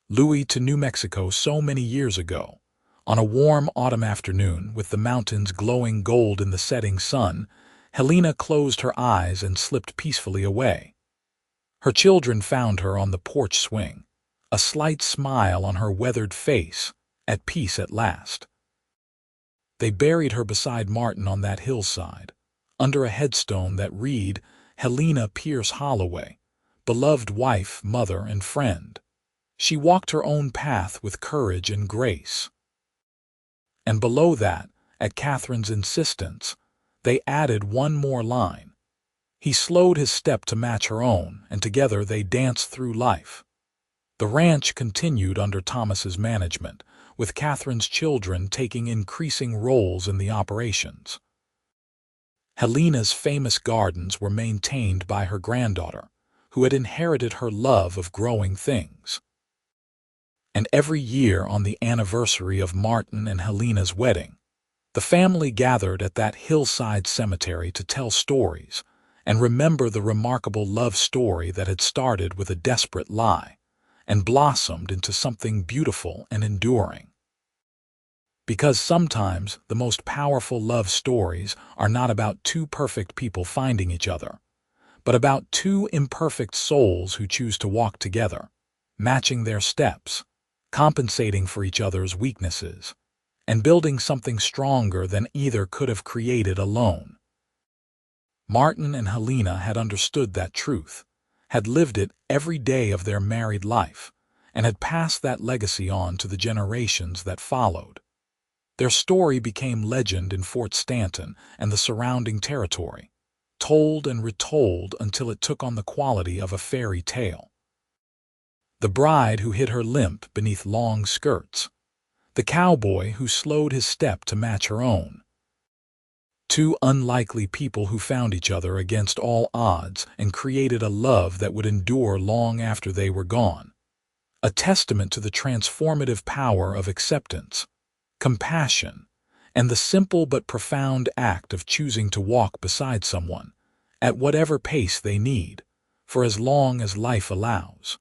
Louis to New Mexico so many years ago. On a warm autumn afternoon, with the mountains glowing gold in the setting sun, Helena closed her eyes and slipped peacefully away. Her children found her on the porch swing, a slight smile on her weathered face, at peace at last. They buried her beside Martin on that hillside, under a headstone that read, Helena Pierce Holloway, beloved wife, mother, and friend. She walked her own path with courage and grace. And below that, at Catherine's insistence, they added one more line. He slowed his step to match her own, and together they danced through life. The ranch continued under Thomas's management, with Catherine's children taking increasing roles in the operations. Helena's famous gardens were maintained by her granddaughter, who had inherited her love of growing things. And every year on the anniversary of Martin and Helena's wedding, the family gathered at that hillside cemetery to tell stories and remember the remarkable love story that had started with a desperate lie and blossomed into something beautiful and enduring. Because sometimes the most powerful love stories are not about two perfect people finding each other, but about two imperfect souls who choose to walk together, matching their steps, compensating for each other's weaknesses, and building something stronger than either could have created alone. Martin and Helena had understood that truth, had lived it every day of their married life, and had passed that legacy on to the generations that followed. Their story became legend in Fort Stanton and the surrounding territory, told and retold until it took on the quality of a fairy tale. The bride who hid her limp beneath long skirts, the cowboy who slowed his step to match her own. Two unlikely people who found each other against all odds and created a love that would endure long after they were gone. A testament to the transformative power of acceptance, compassion, and the simple but profound act of choosing to walk beside someone, at whatever pace they need, for as long as life allows.